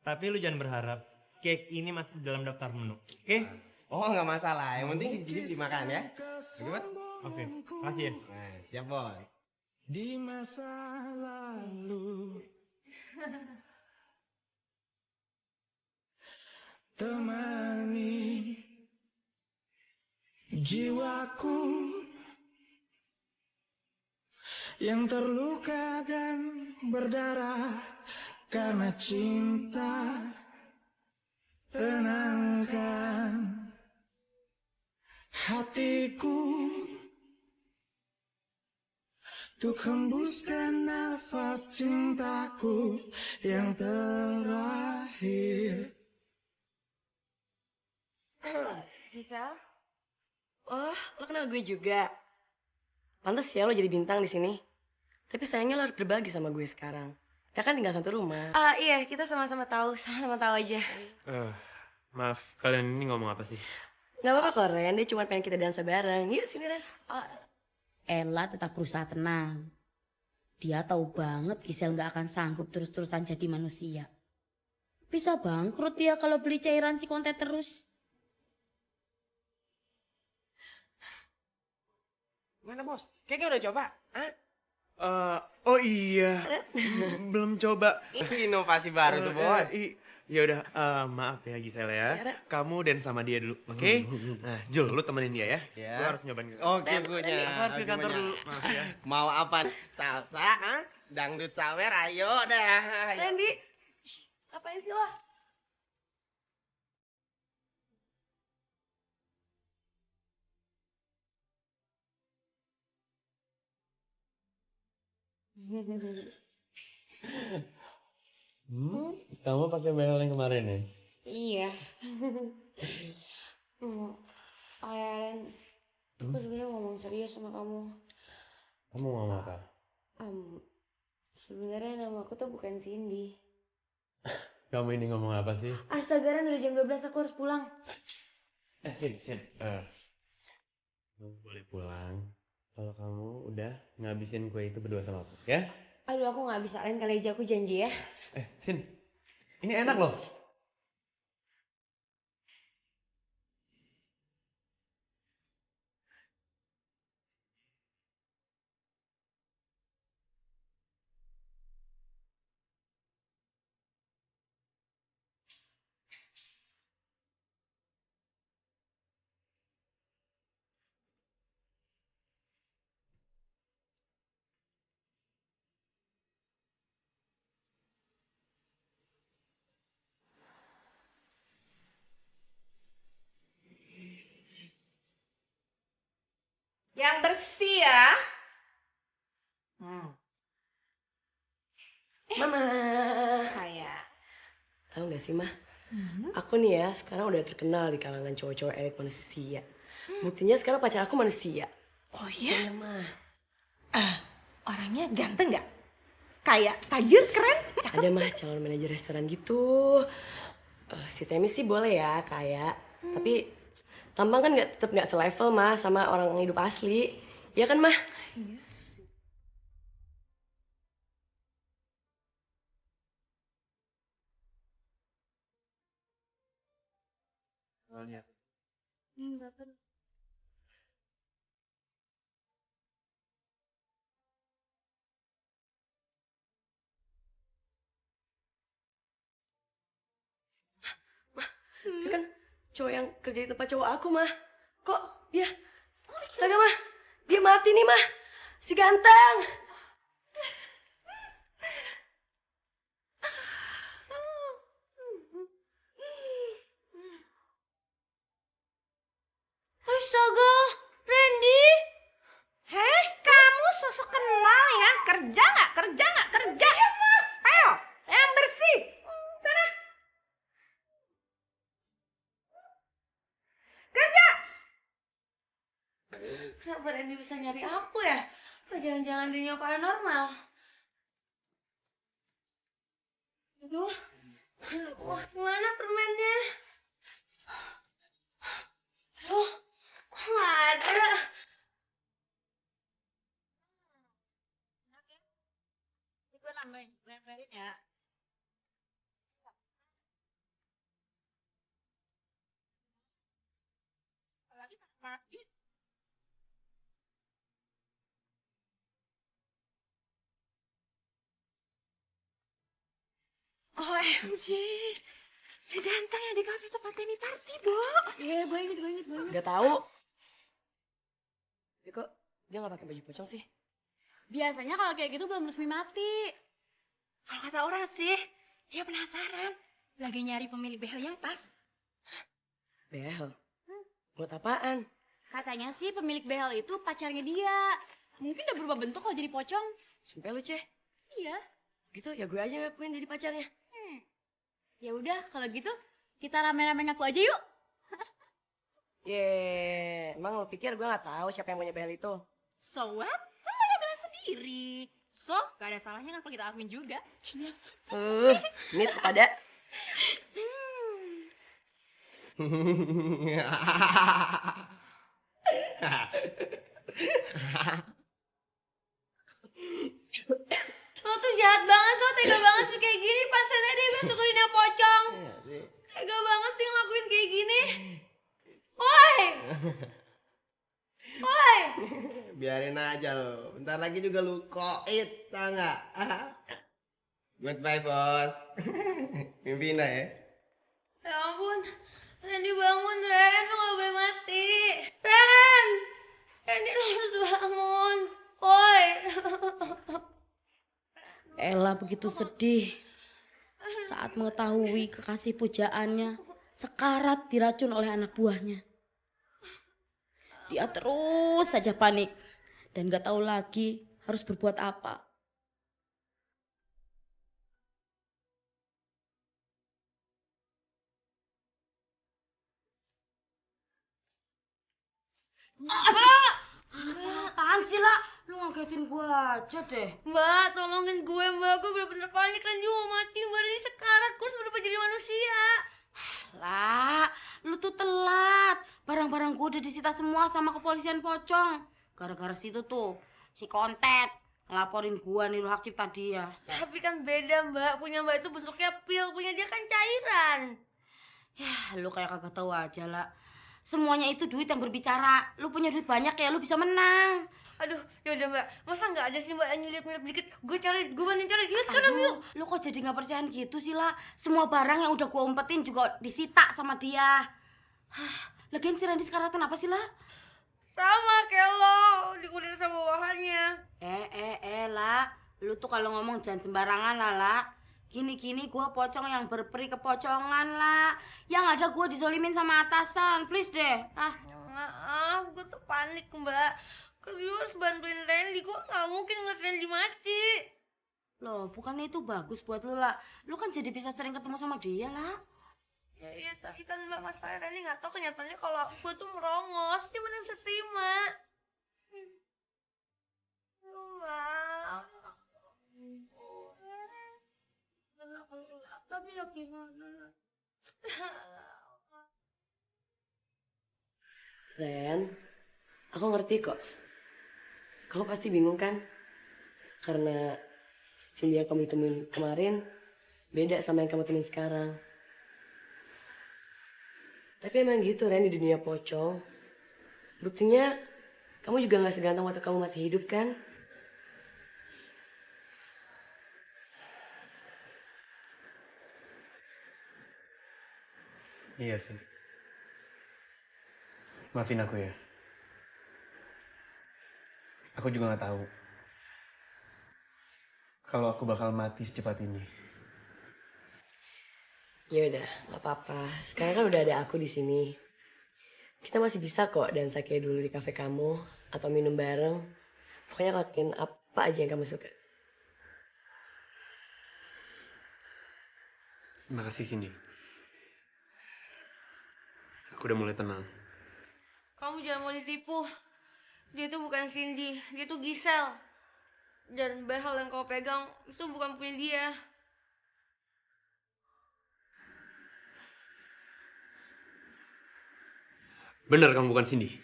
Tapi lu jangan berharap cake ini masuk dalam daftar menu. Oke? Oh nggak masalah, yang penting jadi dimakan ya. Oke mas? Oke, makasih ya. Nah, siap boy. Di masa lalu temani jiwaku yang terluka dan berdarah karena cinta. Tenangkan hatiku untuk hembuskan nafas cintaku yang terakhir. Gisel? Oh, lo kenal gue juga. Pantes ya lo jadi bintang di sini. Tapi sayangnya lo harus berbagi sama gue sekarang. Kita kan tinggal satu rumah. Iya, kita sama-sama tahu aja. Maaf, kalian ini ngomong apa sih? Gak apa-apa kok Ren, dia cuma pengen kita dansa bareng. Yuk sini Ren. Ella tetap berusaha tenang. Dia tahu banget Gisel nggak akan sanggup terus-terusan jadi manusia. Bisa bangkrut dia kalau beli cairan si konten terus. Mana bos? Kayaknya udah coba. Hah? Oh iya, belum coba. Inovasi baru tuh bos. Ya udah, maaf ya Gisel ya. Kamu dan sama dia dulu, oke? Nah, Jul, lu temenin dia ya. Ya. Lu harus nyobain. Oke, punya. Aku harus ke kantor dulu. Maaf ya. Mau apa? Salsa? Hah? Dangdut sawer, ayo dah. Randy, ngapain sih lo? Kamu pakai behel yang kemarin ya? Iya. Ren, aku sebenarnya ngomong serius sama kamu. Kamu ngomong apa? Sebenarnya nama aku tuh bukan Cindy. Kamu ini ngomong apa sih? Astaga Ren, udah jam 12 aku harus pulang. Sin. Kamu boleh pulang kalau kamu udah ngabisin kue itu berdua sama aku, ya? Aduh, aku nggak bisa Ren, kali aja aku janji ya. Sin, ini enak loh. Yang bersih ya. Mama. Kayak. Tahu gak sih, Mah? Aku nih ya sekarang udah terkenal di kalangan cowok-cowok elit manusia. Buktinya sekarang pacar aku manusia. Oh iya? Iya, Mah. Orangnya ganteng nggak? Kayak tajir, keren? Ada mah calon manajer restoran gitu. Si Temi sih boleh ya kayak. Tapi tampang kan tetap nggak selevel mah sama orang hidup asli. Ya kan mah? Iya. Soalnya. Enggak kan. Dia kan cowok yang kerja di tempat cowok aku mah. Kok dia? Astaga mah, dia mati nih mah. Si ganteng. Astaga, Randy. Heh, kamu sosok kenal ya? Kerja nggak? Kerja nggak? Kerja. Ayo, yang bersih. Sana. Kerja. Kenapa Randy bisa nyari aku ya? Apa jangan-jangan dia paranormal? Aduh, wah mana permennya? Aduh, kok nggak ada? Gue nambahin ya. OMG, si ganteng yang di kafe tempat ini party, Bo. Iya, gue inget. Gak tahu. Ya kok dia nggak pakai baju pocong sih? Biasanya kalau kayak gitu belum resmi mati. Kalau kata orang sih, dia penasaran. Lagi nyari pemilik behel yang pas. Behel? Buat apaan? Katanya sih pemilik behel itu pacarnya dia. Mungkin udah berubah bentuk kalau jadi pocong. Sumpah lu, Ceh. Iya. Gitu ya gue aja ngakuin jadi pacarnya. Ya udah, kalau gitu kita rame-rame ngaku aja yuk. Emang lo pikir gue gak tahu siapa yang punya behel itu? So what? Kan lo yang bilang sendiri. So, gak ada salahnya kan kalau kita akuin juga. Ini tuh pada. Lo tuh jahat banget, lo tega banget sih kayak gini. Pansennya dia masuk ke dunia pocong. Tega banget sih ngelakuin kayak gini. Woi! Woi! Biarin aja lo. Bentar lagi juga lu koit, tau gak? Goodbye, bos. Mimpi indah ya. Ya ampun. Randy bangun, Ren. Lo gak boleh mati. Ren! Randy lo harus bangun. Woi! Ella begitu sedih saat mengetahui kekasih pujaannya sekarat diracun oleh anak buahnya. Dia terus saja panik dan gak tahu lagi harus berbuat apa. Apaan sih, lah? Lu ngagetin gua aja deh. Mbak, tolongin gue, Mbak. Gue bener-bener panik. Randy mau mati. Mbak, ini sekarat. Gue harus berubah jadi manusia. Lah, lu tuh telat. Barang-barang gua udah disita semua sama kepolisian pocong. Gara-gara situ tuh, si Kontet ngelaporin gua nih hak cipta dia. Tapi kan beda, Mbak. Punya Mbak itu bentuknya pil. Punya dia kan cairan. Ya, lu kayak kagak tahu aja lah. Semuanya itu duit yang berbicara. Lu punya duit banyak ya, lu bisa menang. Aduh, yaudah Mbak. Masa nggak aja sih Mbak yang nyelip-nyelip dikit? Gue bantuin cari. Yuk sekarang yuk. Lu kok jadi nggak percayaan gitu sih, lah? Semua barang yang udah gua umpetin juga disita sama dia. Lagian si Randy sekarang kenapa sih, lah? Sama kayak lo, dikulit sama bawahannya. Lah. Lu tuh kalau ngomong jangan sembarangan lah. Gini-gini gua pocong yang berperi kepocongan, lah. Yang ada gua dizolimin sama atasan. Please deh. Maaf, gue tuh panik Mbak. Kalau gue harus bantuin Randy, gue gak mungkin ngeliat Randy mati. Loh, bukannya itu bagus buat lu, lah. Lu kan jadi bisa sering ketemu sama dia, lah. Ya iya, tapi kan Mbak, masalah Randy gak tau kenyataannya kalau gue tuh merongos. Dia mana bisa terima. Mbak. Tapi ya gimana? Ren, aku ngerti kok. Kamu pasti bingung kan? Karena Cindy yang kamu temuin kemarin beda sama yang kamu temuin sekarang. Tapi emang gitu Ren, di dunia pocong. Buktinya kamu juga gak seganteng waktu kamu masih hidup kan? Iya sih. Maafin aku ya. Aku juga gak tahu kalau aku bakal mati secepat ini. Ya udah, nggak apa-apa. Sekarang kan udah ada aku di sini. Kita masih bisa kok dansa kayak dulu di kafe kamu atau minum bareng. Pokoknya lakuin apa aja yang kamu suka. Makasih Cindy. Aku udah mulai tenang. Kamu jangan mau ditipu. Dia tuh bukan Cindy, dia tuh Gisel. Dan behel yang kau pegang itu bukan punya dia. Bener kamu bukan Cindy?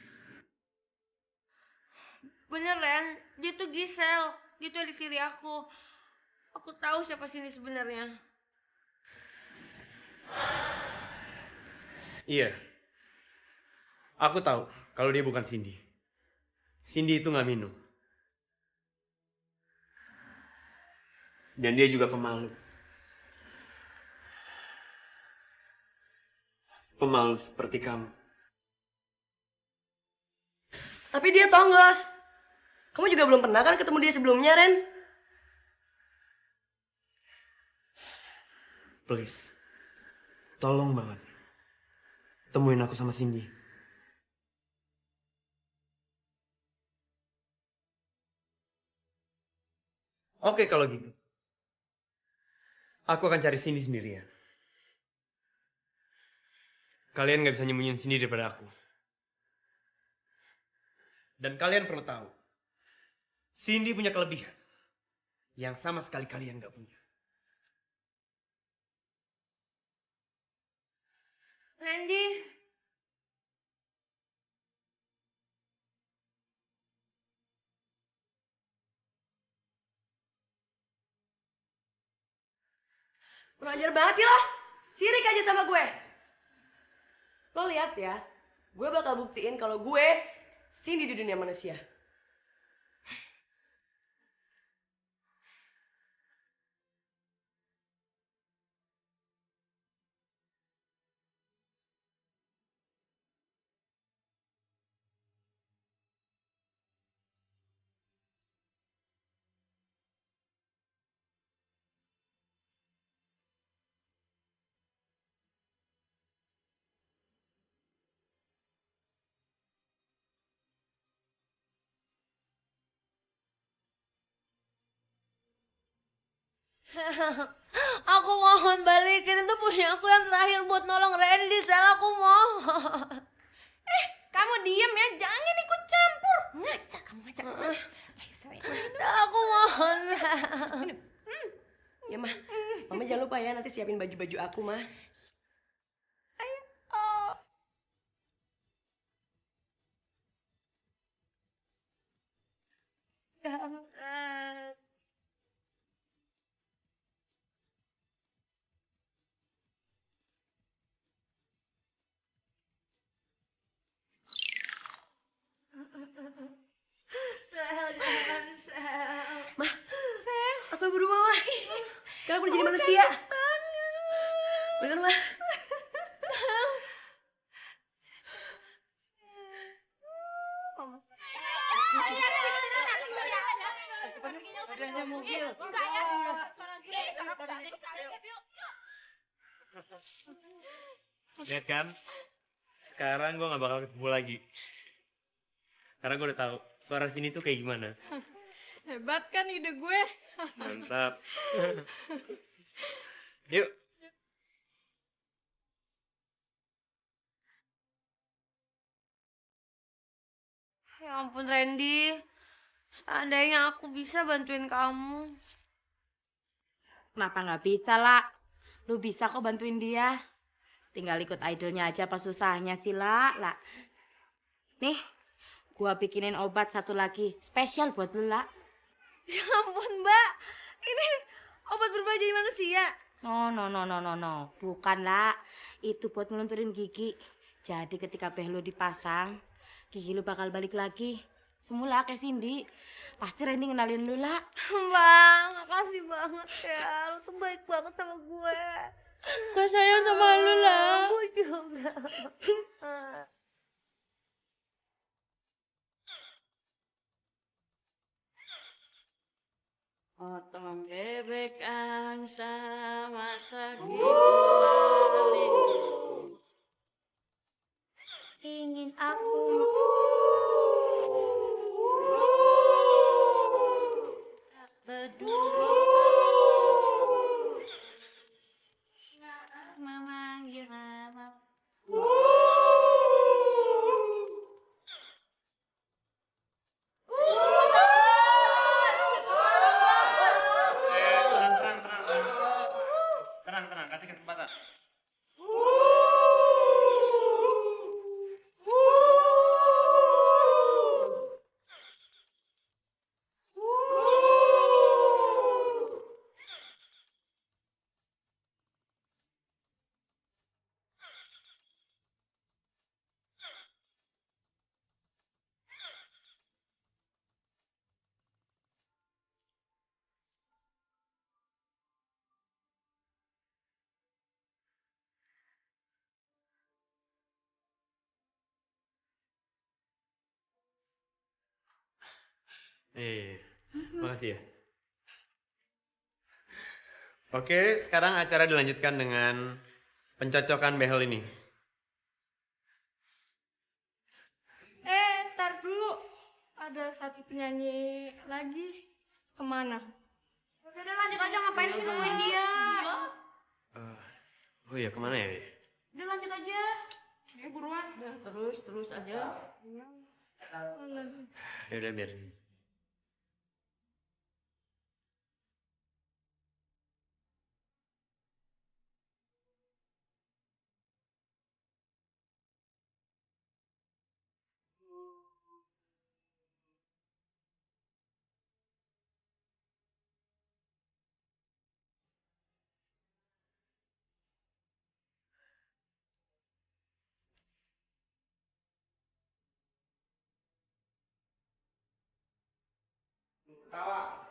Bener Ren, dia tuh Gisel. Dia tuh adik tiri aku. Aku tahu siapa Cindy sebenarnya. Iya. Aku tahu. kalau dia bukan Cindy. Cindy itu nggak minum. Dan dia juga pemalu. Pemalu seperti kamu. Tapi dia tonggos. Kamu juga belum pernah kan ketemu dia sebelumnya, Ren? Please. Tolong banget. Temuin aku sama Cindy. Oke kalau gitu. Aku akan cari Cindy sendirian. Kalian gak bisa nyembunyiin Cindy daripada aku. Dan kalian perlu tahu. Cindy punya kelebihan. Yang sama sekali kalian gak punya. Randy. Kurang ajar banget sih lo. Sirik aja sama gue. Lo lihat ya, gue bakal buktiin kalau gue Cindy di dunia manusia. Aku mohon balikin, itu punya aku yang terakhir buat nolong Randy, Sel, aku mohon. Kamu diem ya, jangan ikut campur. Ngacak kamu ngacak. Ayo Sel. Sel, aku mohon. Ya mah, mama jangan lupa ya nanti siapin baju-baju aku mah. Mah, aku berubah mah. Sekarang aku udah jadi manusia. Bener mah. Lihat kan? Sekarang gue gak bakal ketemu lagi. Karena gue udah tahu suara sini tuh kayak gimana. Hebat kan ide gue? Mantap. Yuk. Ya ampun Randy, seandainya aku bisa bantuin kamu. Kenapa nggak bisa, La? Lu bisa kok bantuin dia. Tinggal ikut idolnya aja apa susahnya sih, La. Nih, gua bikinin obat satu lagi. Spesial buat lu, La. Ya ampun Mbak, ini obat berubah jadi manusia. No. Bukan, La. Itu buat ngelunturin gigi. Jadi ketika behlo dipasang, gigi lu bakal balik lagi. Semula kayak Cindy. Pasti Randy ngenalin lu, La. Mbak, makasih banget ya. Lu tuh baik banget sama gue. Gue sayang sama lu, La. Gue juga. Potong bebek angsa masak di kuali. Ingin aku berdua memanggil nama. Tenang, kasih kesempatan. Makasih ya. Oke, sekarang acara dilanjutkan dengan pencocokan behel ini. Ntar dulu. Ada satu penyanyi lagi. Kemana? Udah lanjut aja, ngapain sih nungguin dia? Oh iya, kemana ya? Udah lanjut aja. Ya buruan. Terus aja. Ya udah biarin. Tawa.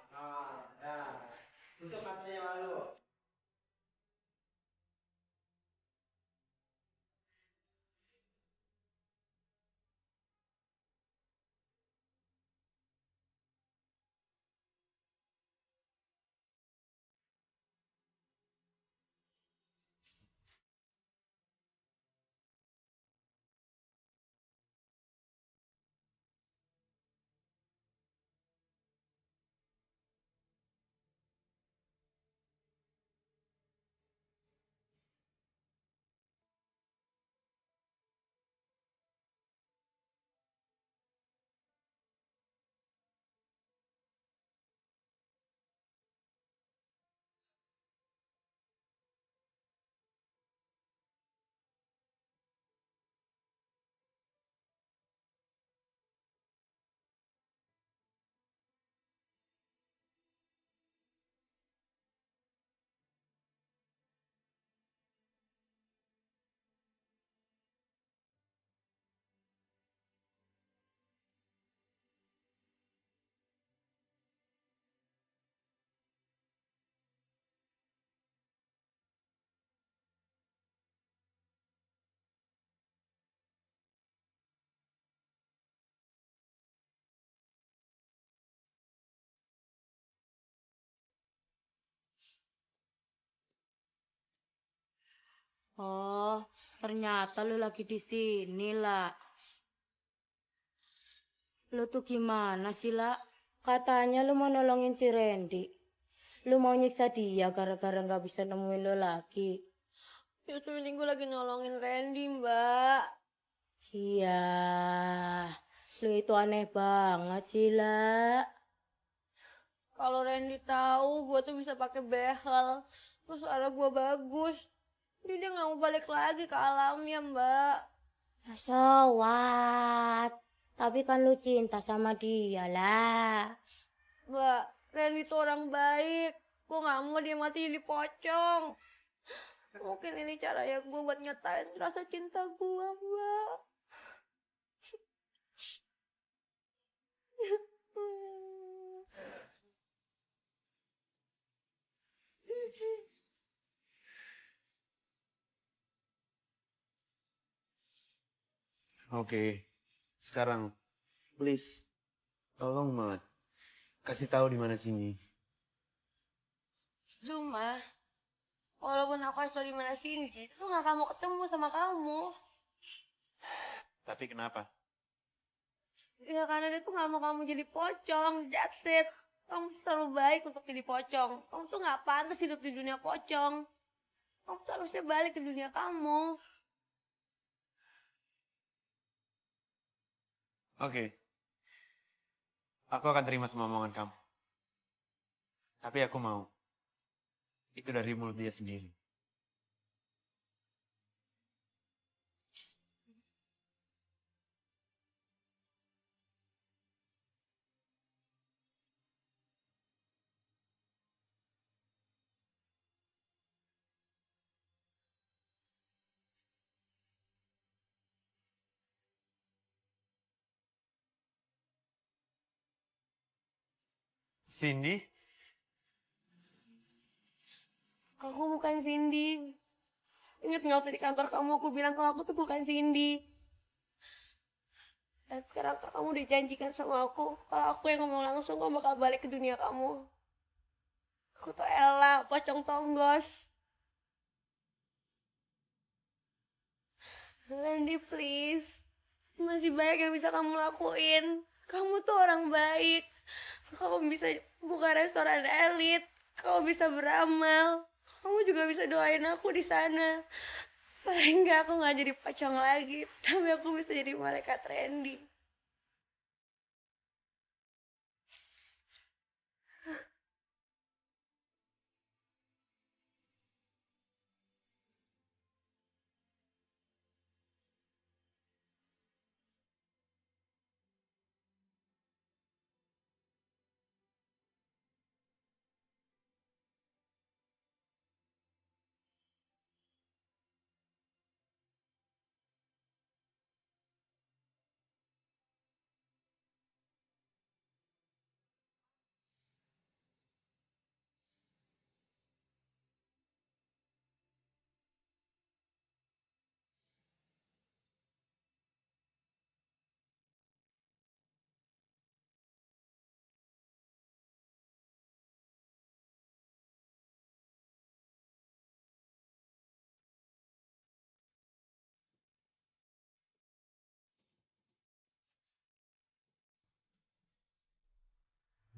Tutup matanya malu. Oh, ternyata lu lagi di sini, lah. Lu tuh gimana sih, lah? Katanya lu mau nolongin si Randy. Lu mau nyiksa dia gara-gara nggak bisa nemuin lu lagi. Justru ini gue lagi nolongin Randy, Mbak. Iya, lu itu aneh banget sih, lah. Kalau Randy tahu gue tuh bisa pakai behel, terus suara gue bagus, jadi dia nggak mau balik lagi ke alamnya, Mbak. So what? Tapi kan lu cinta sama dia, lah. Mbak, Randy tuh orang baik. Gue nggak mau dia mati jadi pocong. Mungkin ini caranya gue buat nyatain rasa cinta gue, Mbak. Oke, sekarang please tolong banget kasih tahu di mana sini. Cuma, walaupun aku kasih tau di mana Cindy, itu nggak kamu ketemu sama kamu. Tapi kenapa? Ya karena dia tuh nggak mau kamu jadi pocong, that's it. Kamu tuh terlalu baik untuk jadi pocong. Kamu tuh nggak pantas hidup di dunia pocong. Kamu tuh harusnya balik ke dunia kamu. Oke, aku akan terima semua omongan kamu. Tapi aku mau itu dari mulut dia sendiri. Cindy? Aku bukan Cindy. Ingat nggak waktu di kantor kamu aku bilang kalau aku tuh bukan Cindy. Dan sekarang kamu dijanjikan sama aku, kalau aku yang ngomong langsung, kamu bakal balik ke dunia kamu. Aku tuh Ella, pocong tonggos. Randy, please. Masih banyak yang bisa kamu lakuin. Kamu tuh orang baik. Kamu bisa buka restoran elit. Kamu bisa beramal. Kamu juga bisa doain aku di sana. Paling nggak aku nggak jadi pocong lagi, tapi aku bisa jadi malaikat Randy.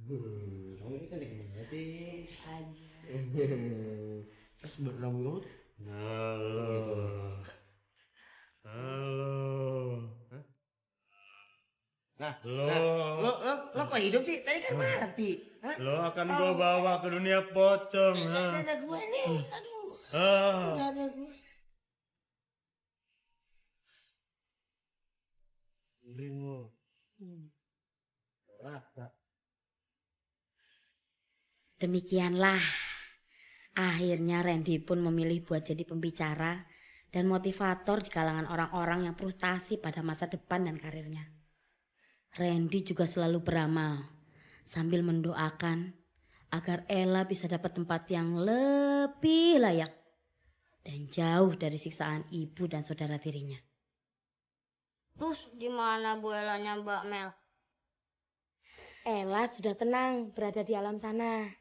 Kamu ini tadi kemana sih? Terus berambut? Halo. Nah, lo kok hidup sih? Tadi kan mati. Lo akan gue bawa ke dunia pocong. Gak ada gue nih. Aduh. Gak ada gue. Bingung. Demikianlah, akhirnya Randy pun memilih buat jadi pembicara dan motivator di kalangan orang-orang yang frustasi pada masa depan dan karirnya. Randy juga selalu beramal sambil mendoakan agar Ella bisa dapat tempat yang lebih layak dan jauh dari siksaan ibu dan saudara tirinya. Terus gimana Bu Ellanya Mbak Mel? Ella sudah tenang berada di alam sana.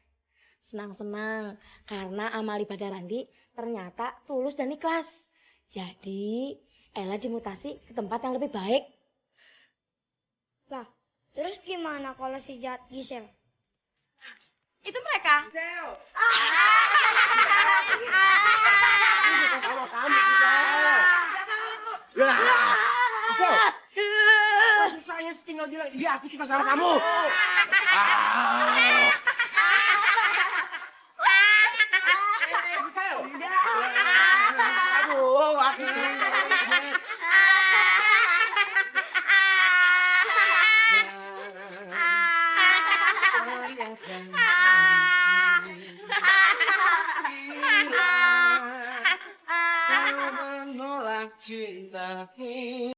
Senang-senang karena amal ibadah Randy ternyata tulus dan ikhlas. Jadi Ella dimutasi ke tempat yang lebih baik. Lah, terus gimana kalau si jahat Gisel? Itu mereka. Sama kamu Gisel. Saya tinggal bilang, iya aku suka sama kamu. Aduh, aku Menolak cintaku.